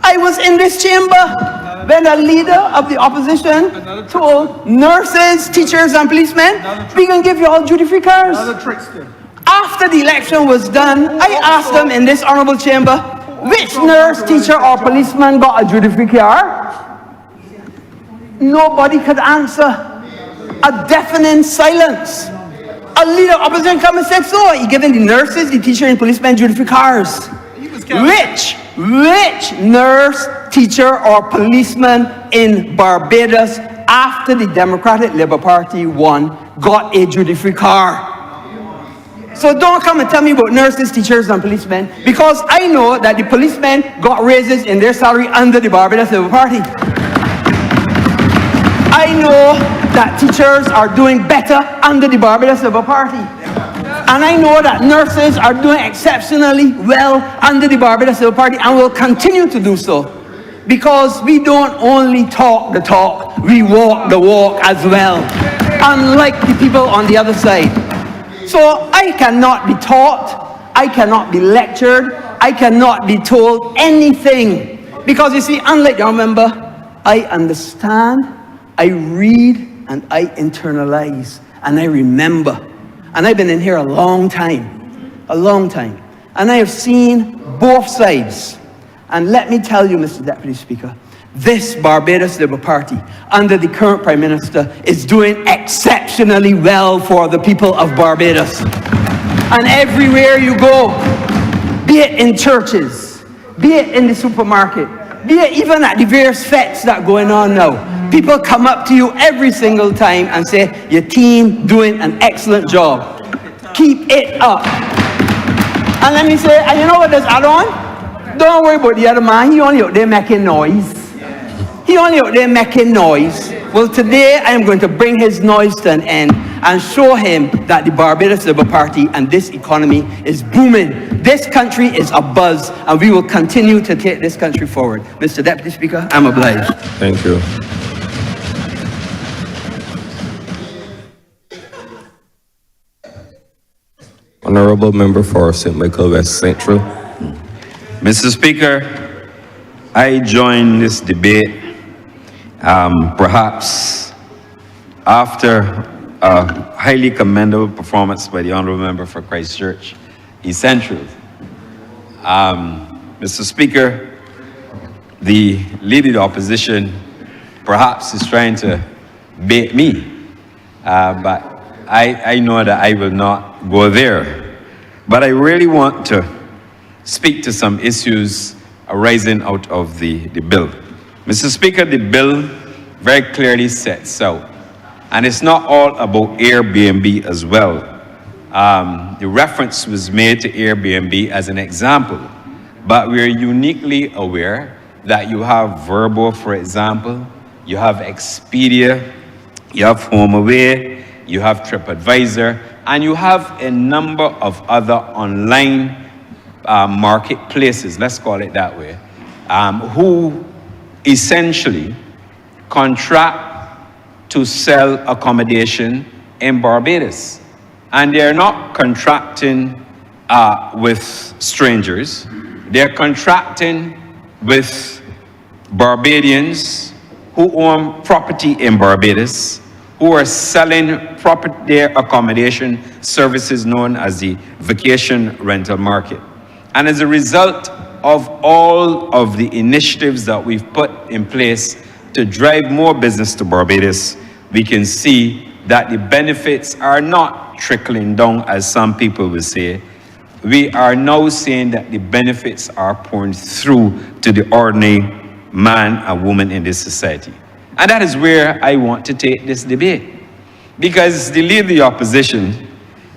I was in this chamber when a leader of the opposition told nurses, teachers, and policemen, we can give you all duty-free cars. After the election was done, I asked them in this honourable chamber, which nurse, teacher, or policeman got a duty-free car? Nobody could answer. A deafening silence. A leader of opposition come and said, so he giving the nurses, the teacher, and policemen duty-free cars. Which nurse, teacher, or policeman in Barbados after the Democratic Labour Party won got a duty-free car? So don't come and tell me about nurses, teachers, and policemen, because I know that the policemen got raises in their salary under the Barbados Labour Party. I know that teachers are doing better under the Barbados Labour Party. And I know that nurses are doing exceptionally well under the Barbados Labour Party and will continue to do so. Because we don't only talk the talk, we walk the walk as well. Unlike the people on the other side. So I cannot be taught, I cannot be lectured, I cannot be told anything. Because you see, unlike your member, I understand, I read, and I internalize, and I remember. And I've been in here a long time. And I have seen both sides. And let me tell you, Mr. Deputy Speaker, this Barbados Labour Party, under the current Prime Minister, is doing exceptionally well for the people of Barbados. And everywhere you go, be it in churches, be it in the supermarket, be it even at the various fetes that are going on now, people come up to you every single time and say, your team doing an excellent job. Keep it up. And let me say, and you know what this add on? Don't worry about the other man, he only out there making noise. Well, today I am going to bring his noise to an end and show him that the Barbados Labour Party and this economy is booming. This country is abuzz, and we will continue to take this country forward. Mr. Deputy Speaker, I'm obliged. Thank you. Honourable Member for St. Michael West Central. Mr. Speaker, I join this debate perhaps after a highly commendable performance by the Honourable Member for Christchurch East Central. Mr. Speaker, the leader of the opposition perhaps is trying to bait me, but I know that I will not go there. But I really want to speak to some issues arising out of the bill. Mr. Speaker, the bill very clearly sets out, and it's not all about Airbnb as well. The reference was made to Airbnb as an example, but we're uniquely aware that you have Verbo, for example, you have Expedia, you have HomeAway, you have TripAdvisor, and you have a number of other online marketplaces, let's call it that way, who essentially contract to sell accommodation in Barbados. And they're not contracting with strangers. They're contracting with Barbadians who own property in Barbados, who are selling their accommodation services known as the vacation rental market. And as a result of all of the initiatives that we've put in place to drive more business to Barbados, we can see that the benefits are not trickling down, as some people will say. We are now saying that the benefits are pouring through to the ordinary man and woman in this society. And that is where I want to take this debate. Because the leader of the opposition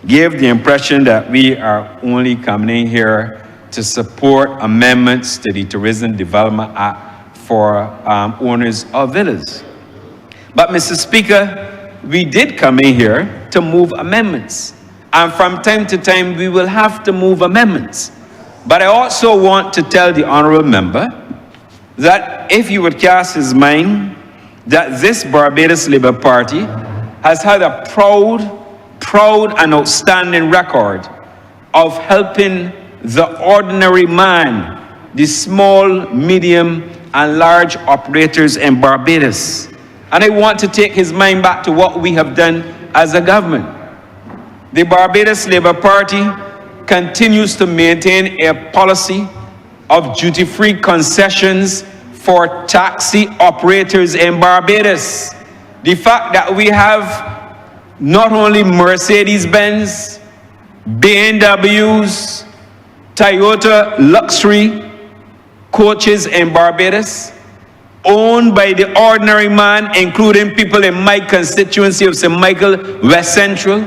gave the impression that we are only coming in here to support amendments to the Tourism Development Act for owners of villas. But Mr. Speaker, we did come in here to move amendments. And from time to time, we will have to move amendments. But I also want to tell the honourable member that if you would cast his mind, that this Barbados Labour Party has had a proud and outstanding record of helping the ordinary man, the small, medium, and large operators in Barbados. And I want to take his mind back to what we have done as a government. The Barbados Labour Party continues to maintain a policy of duty-free concessions for taxi operators in Barbados. The fact that we have not only Mercedes-Benz, BMWs, Toyota luxury coaches in Barbados, owned by the ordinary man, including people in my constituency of St. Michael, West Central,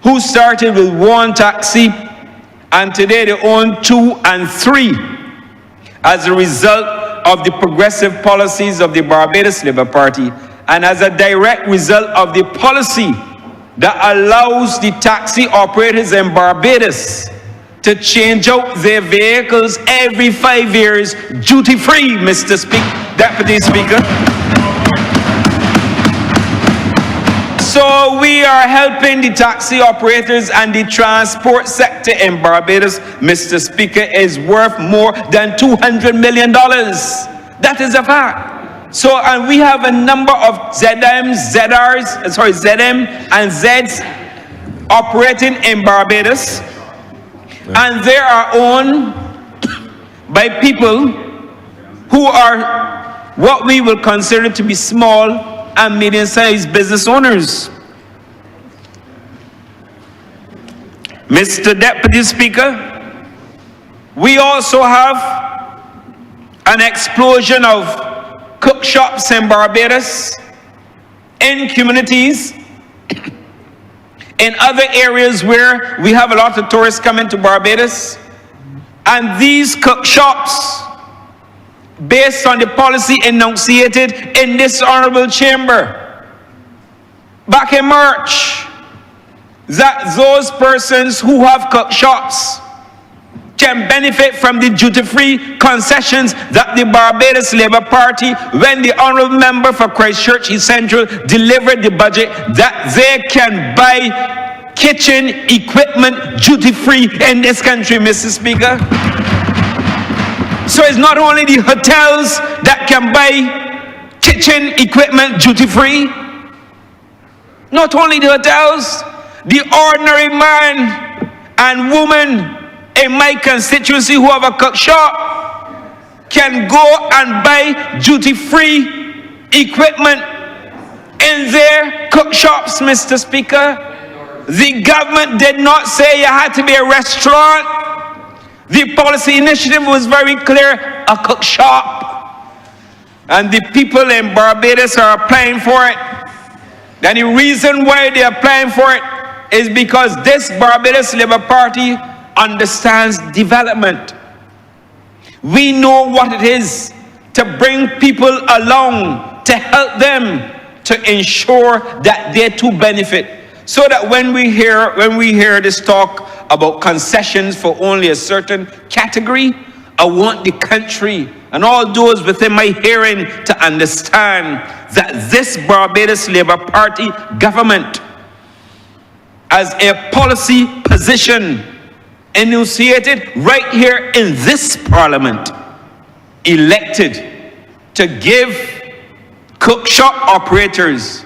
who started with one taxi, and today they own 2 and 3 as a result of the progressive policies of the Barbados Labour Party, and as a direct result of the policy that allows the taxi operators in Barbados to change out their vehicles every 5 years, duty-free, Mr. Deputy Speaker. So we are helping the taxi operators, and the transport sector in Barbados, Mr. Speaker, is worth more than $200 million. That is a fact. So, and we have a number of ZM and Zs operating in Barbados, and they are owned by people who are what we will consider to be small and medium-sized business owners. Mr. Deputy Speaker, we also have an explosion of cook shops in Barbados, in communities, in other areas where we have a lot of tourists coming to Barbados. And these cook shops, based on the policy enunciated in this honourable chamber back in March, that those persons who have cook shops can benefit from the duty-free concessions that the Barbados Labour Party, when the honourable member for Christchurch East Central delivered the budget, that they can buy kitchen equipment duty-free in this country, Mr. Speaker. So it's not only the hotels that can buy kitchen equipment duty-free, not only the hotels, the ordinary man and woman in my constituency who have a cook shop can go and buy duty-free equipment in their cook shops, Mr. Speaker. The government did not say you had to be a restaurant. The policy initiative was very clear, a cook shop. and the people in Barbados are applying for it. Then the reason why they're applying for it is because this Barbados Labour Party understands development. We know what it is to bring people along, to help them, to ensure that they too benefit. So that when we hear this talk about concessions for only a certain category, I want the country and all those within my hearing to understand that this Barbados Labour Party government, as a policy position enunciated right here in this parliament, elected to give cook shop operators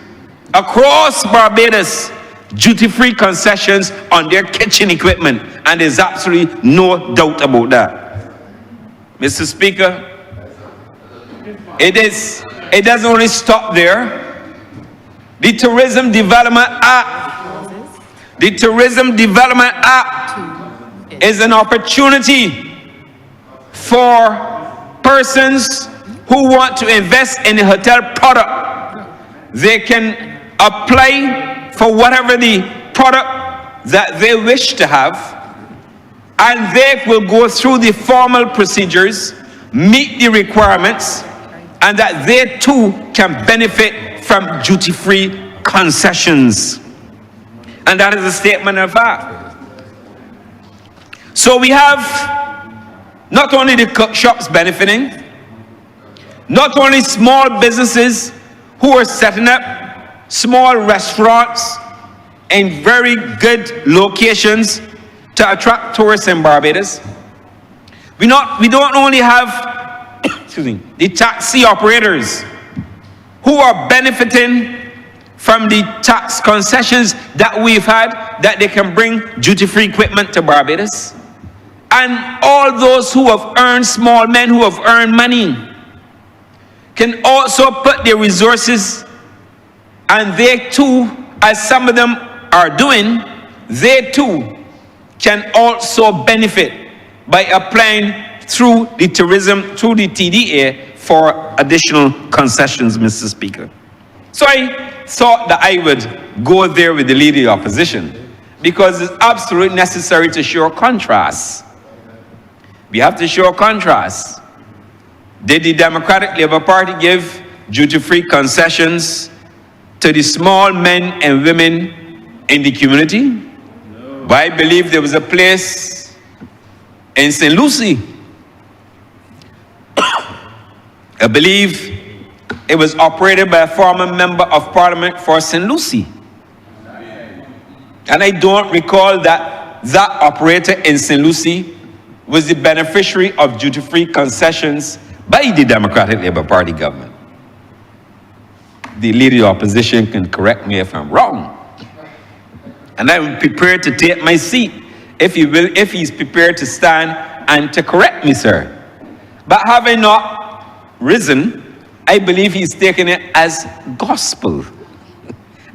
across Barbados duty-free concessions on their kitchen equipment, and there's absolutely no doubt about that. Mr. Speaker, it doesn't only stop there. The Tourism Development Act, is an opportunity for persons who want to invest in a hotel product. They can apply for whatever the product that they wish to have, and they will go through the formal procedures, meet the requirements, and that they too can benefit from duty-free concessions. And that is a statement of fact. So we have not only the cook shops benefiting, not only small businesses who are setting up small restaurants in very good locations to attract tourists in Barbados. We don't only have the taxi operators who are benefiting from the tax concessions that we've had, that they can bring duty-free equipment to Barbados. And all those who have earned, small men who have earned money, can also put their resources, and they too, as some of them are doing, they too can also benefit by applying through the tourism, through the TDA, for additional concessions, Mr. Speaker. So I thought that I would go there with the Leader of the Opposition, because it's absolutely necessary to show contrast. We have to show contrast. Did the Democratic Labour Party give duty-free concessions to the small men and women in the community? No. But I believe there was a place in St. Lucie. I believe it was operated by a former member of Parliament for St. Lucie. And I don't recall that that operator in St. Lucie was the beneficiary of duty-free concessions by the Democratic Labour Party government. The Leader of the Opposition can correct me if I'm wrong. And I'm prepared to take my seat if he will, if he's prepared to stand and to correct me, sir. But having not risen, I believe he's taking it as gospel.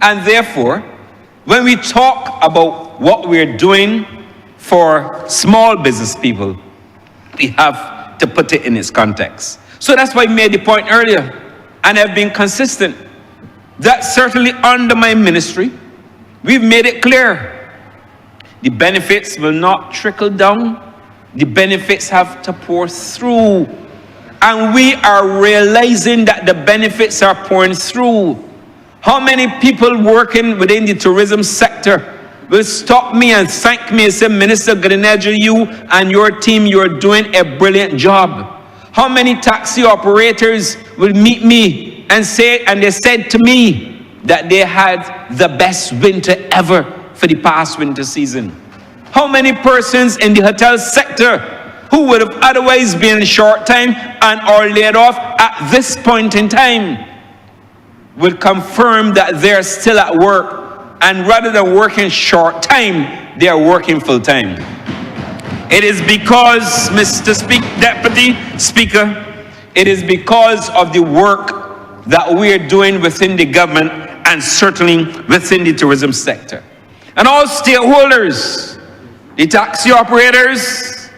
And therefore, when we talk about what we're doing for small business people, we have to put it in its context. So that's why I made the point earlier, and I've been consistent, that certainly under my ministry, we've made it clear the benefits will not trickle down. The benefits have to pour through. And we are realizing that the benefits are pouring through. How many people working within the tourism sector will stop me and thank me and say, Minister Greneja, you and your team, you're doing a brilliant job. How many taxi operators will meet me and say, and they said to me that they had the best winter ever for the past winter season? How many persons in the hotel sector who would have otherwise been in short time and are laid off at this point in time will confirm that they're still at work, and rather than working short time, they are working full time? It is because, Mr. Deputy Speaker, it is because of the work that we are doing within the government and certainly within the tourism sector. And all stakeholders, the taxi operators,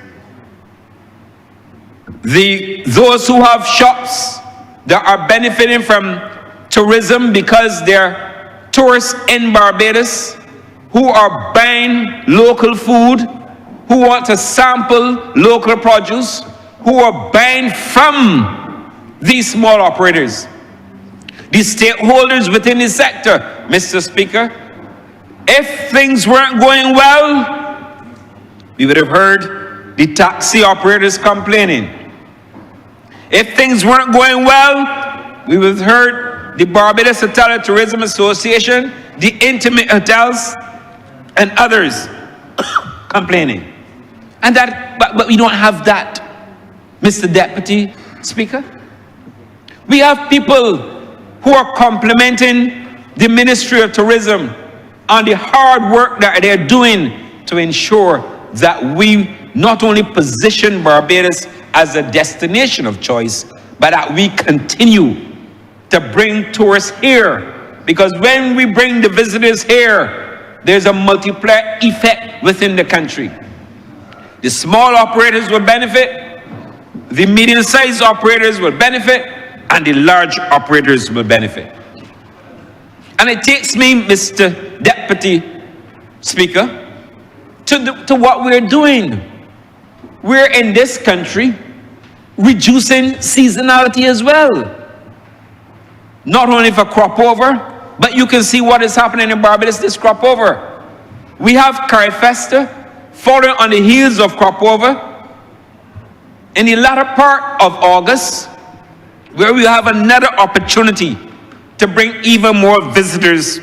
those who have shops, that are benefiting from tourism because they're tourists in Barbados who are buying local food, who want to sample local produce, who are buying from these small operators. The stakeholders within the sector, Mr. Speaker, if things weren't going well, we would have heard the taxi operators complaining. If things weren't going well, we would have heard the Barbados Hotel and Tourism Association, the intimate hotels, and others complaining. And that, but we don't have that, Mr. Deputy Speaker. We have people who are complimenting the Ministry of Tourism on the hard work that they're doing to ensure that we not only position Barbados as a destination of choice, but that we continue to bring tourists here. Because when we bring the visitors here, there's a multiplier effect within the country. The small operators will benefit, the medium-sized operators will benefit, and the large operators will benefit. And it takes me, Mr. Deputy Speaker, to what we're doing. We're in this country reducing seasonality as well. Not only for crop over, but you can see what is happening in Barbados this crop over. We have Carifesta following on the heels of crop over in the latter part of August, where we have another opportunity to bring even more visitors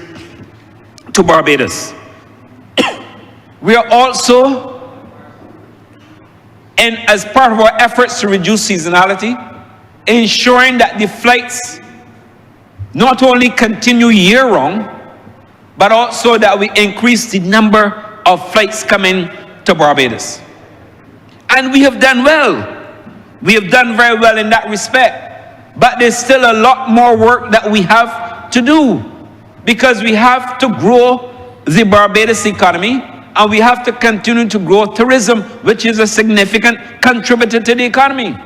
to Barbados. We are also, and as part of our efforts to reduce seasonality, ensuring that the flights not only continue year-round, but also that we increase the number of flights coming to Barbados. And we have done well. We have done very well in that respect. But there's still a lot more work that we have to do, because we have to grow the Barbados economy, and we have to continue to grow tourism, which is a significant contributor to the economy.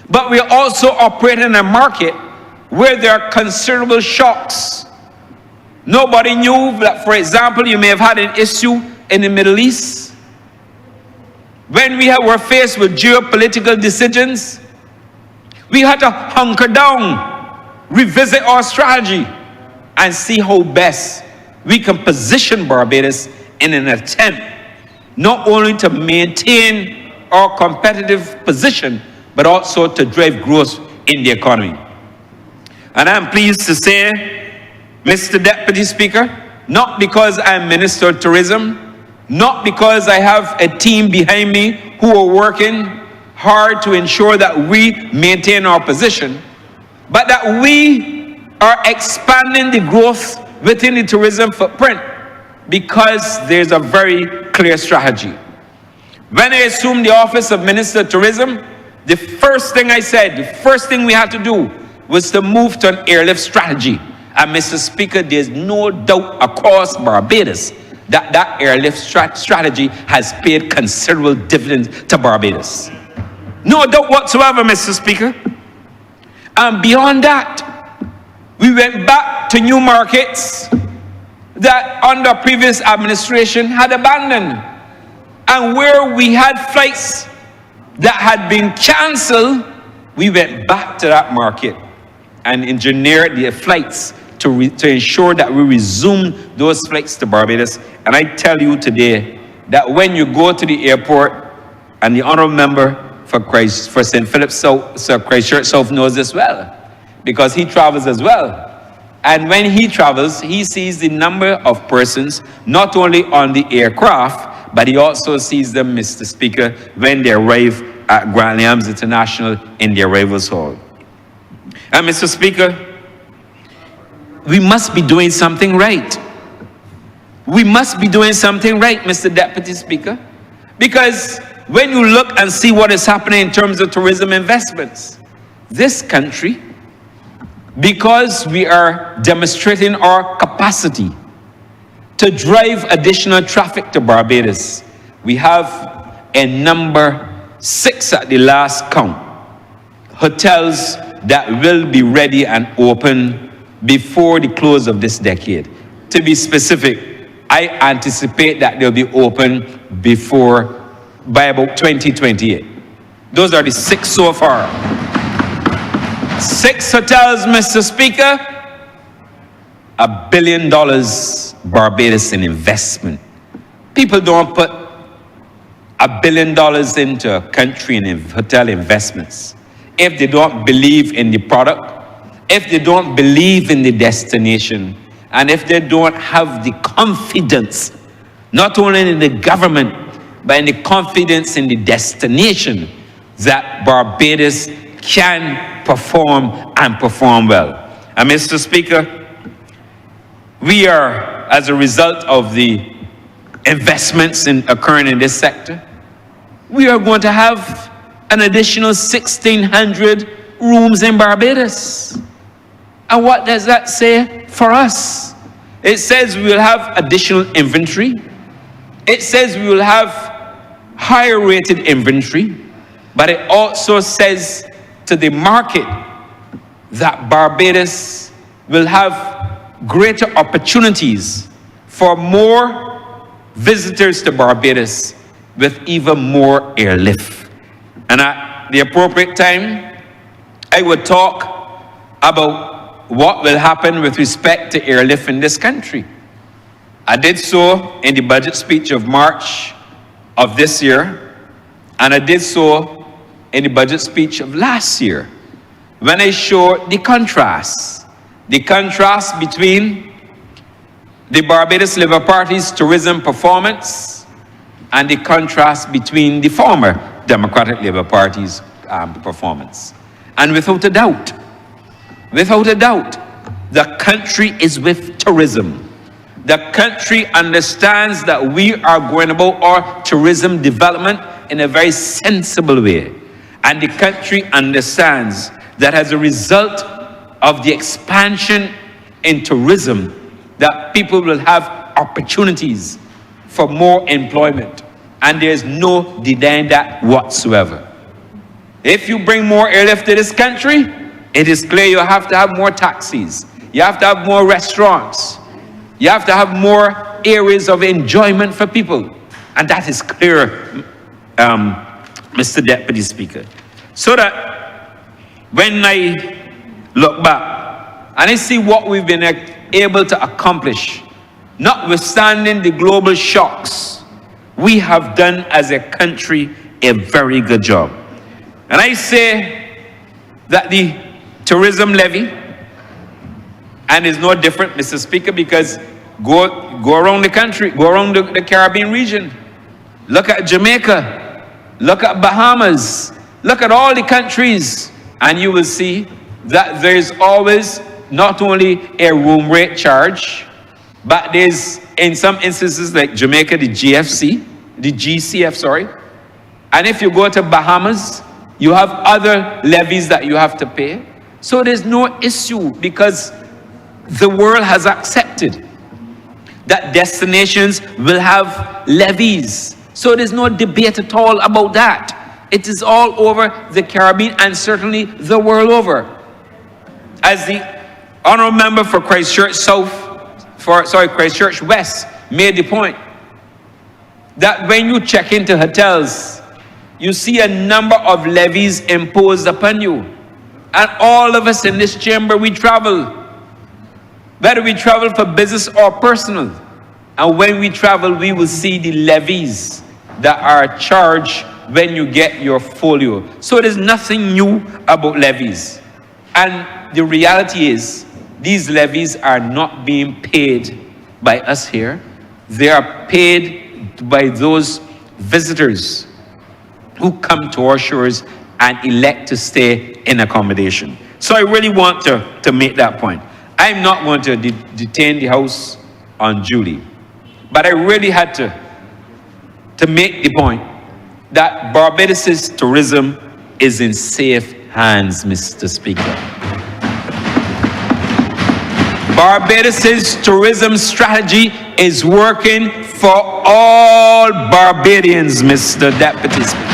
But we are also operating in a market where there are considerable shocks. Nobody knew that, for example, you may have had an issue in the Middle East. When we were faced with geopolitical decisions, we had to hunker down, revisit our strategy, and see how best we can position Barbados in an attempt not only to maintain our competitive position, but also to drive growth in the economy. And I'm pleased to say, Mr. Deputy Speaker, not because I'm Minister of Tourism, not because I have a team behind me who are working hard to ensure that we maintain our position, but that we are expanding the growth within the tourism footprint, because there's a very clear strategy. When I assumed the office of Minister of Tourism, the first thing I said, the first thing we had to do was to move to an airlift strategy. And Mr. Speaker, there's no doubt across Barbados that that airlift strategy has paid considerable dividends to Barbados. No doubt whatsoever, Mr. Speaker. And beyond that, we went back to new markets that under previous administration had abandoned. And where we had flights that had been canceled, we went back to that market and engineered the flights to ensure that we resume those flights to Barbados. And I tell you today that when you go to the airport, and the Honourable Member for St. Philip's South, Sir Christchurch South knows this well, because he travels as well. And when he travels, he sees the number of persons not only on the aircraft, but he also sees them, Mr. Speaker, when they arrive at Grant Williams International in the arrivals hall. And Mr. Speaker, we must be doing something right. We must be doing something right, Mr. Deputy Speaker, because when you look and see what is happening in terms of tourism investments, this country, because we are demonstrating our capacity to drive additional traffic to Barbados, we have a number 6 at the last count hotels that will be ready and open before the close of this decade. To be specific, I anticipate that they'll be open by about 2028. Those are the 6 so far. 6 hotels, Mr. Speaker, $1 billion Barbados in investment. People don't put $1 billion into a country in hotel investments if they don't believe in the product, if they don't believe in the destination, and if they don't have the confidence, not only in the government, but in the confidence in the destination that Barbados can perform and perform well. And Mr. Speaker, we are, as a result of the investments occurring in this sector, we are going to have an additional 1,600 rooms in Barbados. And what does that say for us? It says we will have additional inventory. It says we will have higher rated inventory, but it also says to the market that Barbados will have greater opportunities for more visitors to Barbados with even more airlift. And at the appropriate time, I would talk about what will happen with respect to airlift in this country. I did so in the budget speech of March of this year, and I did so in the budget speech of last year, when I showed the contrast between the Barbados Labour Party's tourism performance and the contrast between the former Democratic Labour Party's performance. And without a doubt, the country is with tourism. The country understands that we are going about our tourism development in a very sensible way. And the country understands that as a result of the expansion in tourism, that people will have opportunities for more employment. And there's no denying that whatsoever. If you bring more airlift to this country, it is clear you have to have more taxis. You have to have more restaurants. You have to have more areas of enjoyment for people. And that is clear, Mr. Deputy Speaker. So that when I look back and I see what we've been able to accomplish, notwithstanding the global shocks, we have done as a country a very good job. And I say that the tourism levy, and it's no different, Mr. Speaker, because go around the country, go around the Caribbean region, look at Jamaica, look at Bahamas, look at all the countries, and you will see that there's always not only a room rate charge, but there's, in some instances like Jamaica, the GCF, sorry. And if you go to Bahamas, you have other levies that you have to pay. So there's no issue, because the world has accepted that destinations will have levies. So there's no debate at all about that. It is all over the Caribbean and certainly the world over. As the Honourable Member for Christchurch Christchurch West made the point, that when you check into hotels, you see a number of levies imposed upon you. And all of us in this chamber, we travel. Whether we travel for business or personal. And when we travel, we will see the levies that are charged when you get your folio. So there's nothing new about levies. And the reality is, these levies are not being paid by us here. They are paid by those visitors who come to our shores and elect to stay in accommodation. So I really want to make that point. I'm not going to detain the House unduly, but I really had to make the point that Barbados' tourism is in safe hands, Mr. Speaker. Barbados' tourism strategy is working for all Barbadians, Mr. Deputy Speaker.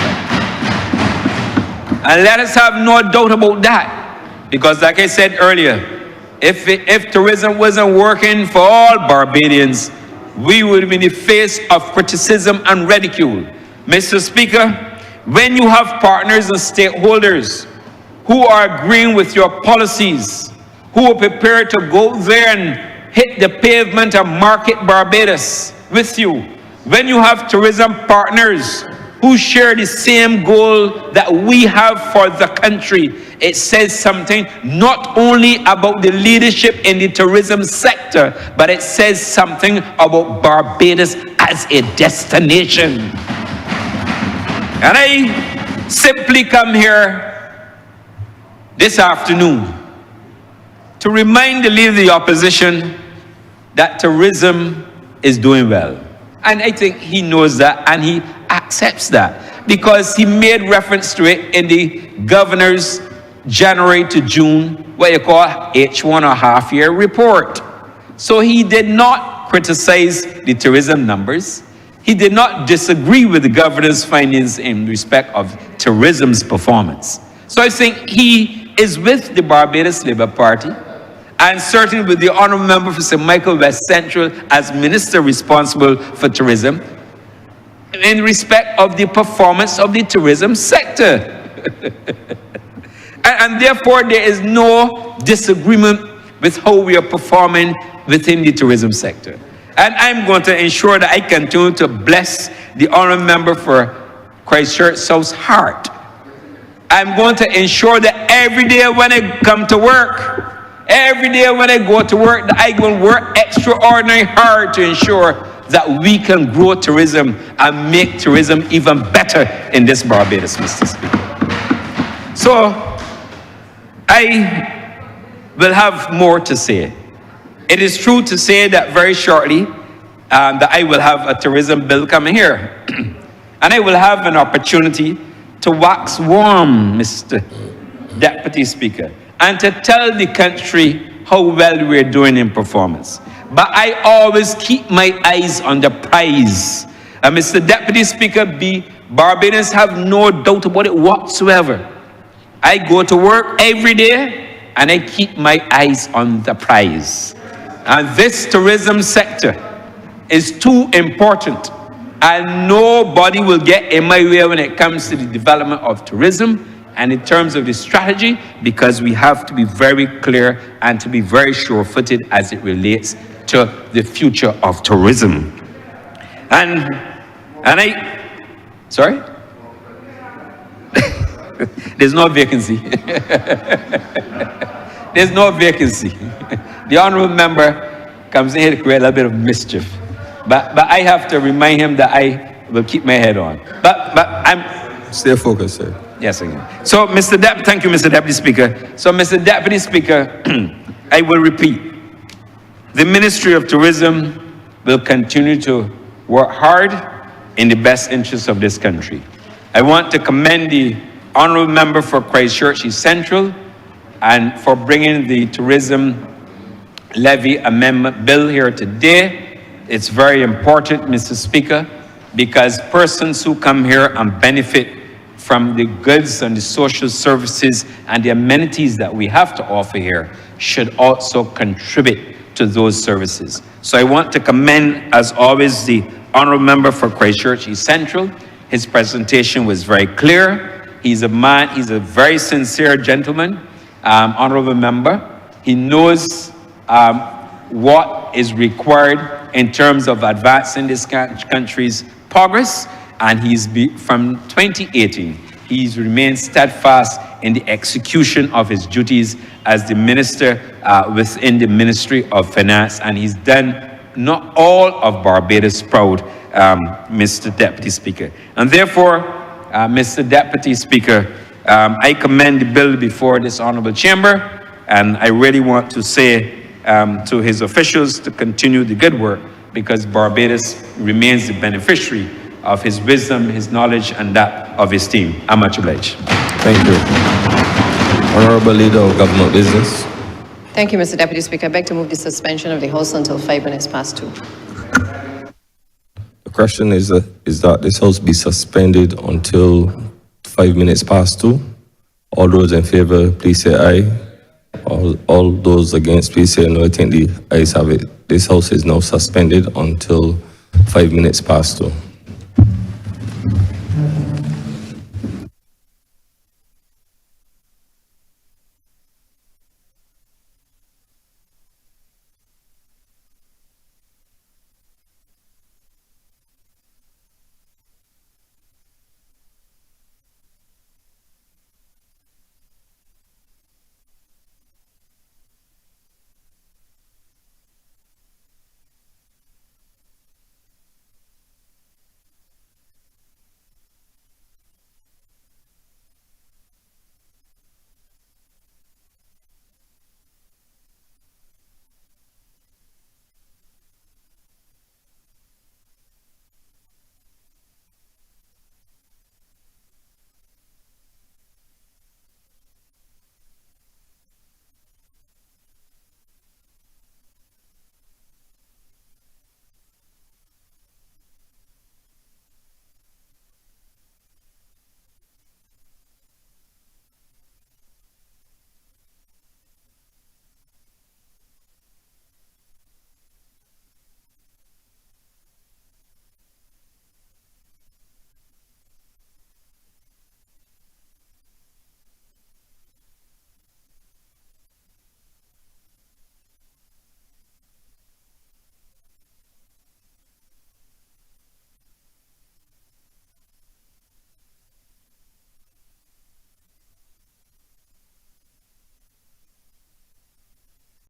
And let us have no doubt about that. Because like I said earlier, if tourism wasn't working for all Barbadians, we would be in the face of criticism and ridicule. Mr. Speaker, when you have partners and stakeholders who are agreeing with your policies, who are prepared to go there and hit the pavement and market Barbados with you, when you have tourism partners who share the same goal that we have for the country, it says something not only about the leadership in the tourism sector, but it says something about Barbados as a destination. And I simply come here this afternoon to remind the leader of the opposition that tourism is doing well. And I think he knows that and he accepts that, because he made reference to it in the governor's January to June, what you call H1 or half-year report. So he did not criticize the tourism numbers. He did not disagree with the governor's findings in respect of tourism's performance. So I think he is with the Barbados Labour Party, and certainly with the Honourable Member for St. Michael West Central as Minister responsible for tourism, in respect of the performance of the tourism sector. and therefore there is no disagreement with how we are performing within the tourism sector. And I'm going to ensure that I continue to bless the Honourable Member for Christchurch South's heart. I'm going to ensure that every day when I come to work, every day when I go to work, that I will work extraordinarily hard to ensure that we can grow tourism and make tourism even better in this Barbados, Mr. Speaker. So, I will have more to say. It is true to say that very shortly, that I will have a tourism bill coming here. And I will have an opportunity to wax warm, Mr. Deputy Speaker, and to tell the country how well we're doing in performance. But I always keep my eyes on the prize. And Mr. Deputy Speaker, Barbadians have no doubt about it whatsoever. I go to work every day and I keep my eyes on the prize. And this tourism sector is too important. And nobody will get in my way when it comes to the development of tourism and in terms of the strategy, because we have to be very clear and to be very sure-footed as it relates to the future of tourism. Sorry? There's no vacancy. There's no vacancy. The Honourable Member comes in here to create a little bit of mischief. But I have to remind him that I will keep my head on. But I'm... Stay focused, sir. Yes, again. So, thank you, Mr. Deputy Speaker. So, Mr. Deputy Speaker, I will repeat. The Ministry of Tourism will continue to work hard in the best interests of this country. I want to commend the Honourable Member for Christchurch East Central and for bringing the Tourism Levy Amendment Bill here today. It's very important, Mr. Speaker, because persons who come here and benefit from the goods and the social services and the amenities that we have to offer here should also contribute to those services. So I want to commend, as always, the Honourable Member for Christchurch East Central. His presentation was very clear. He's a man, he's a very sincere gentleman, Honourable Member. He knows what is required in terms of advancing this country's progress, and from 2018, he's remained steadfast in the execution of his duties as the minister within the Ministry of Finance, and he's done not all of Barbados proud, Mr. Deputy Speaker. And therefore, Mr. Deputy Speaker, I commend the bill before this Honourable Chamber, and I really want to say to his officials to continue the good work, because Barbados remains the beneficiary of his wisdom, his knowledge, and that of his team. I'm much obliged. Thank you. Honourable Leader of Government Business. Thank you, Mr. Deputy Speaker. I beg to move the suspension of the House until 2 2. The question is that this House be suspended until 2. All those in favour, please say aye. All those against, please say no. I think the ayes have it. This House is now suspended until 5 minutes past 2.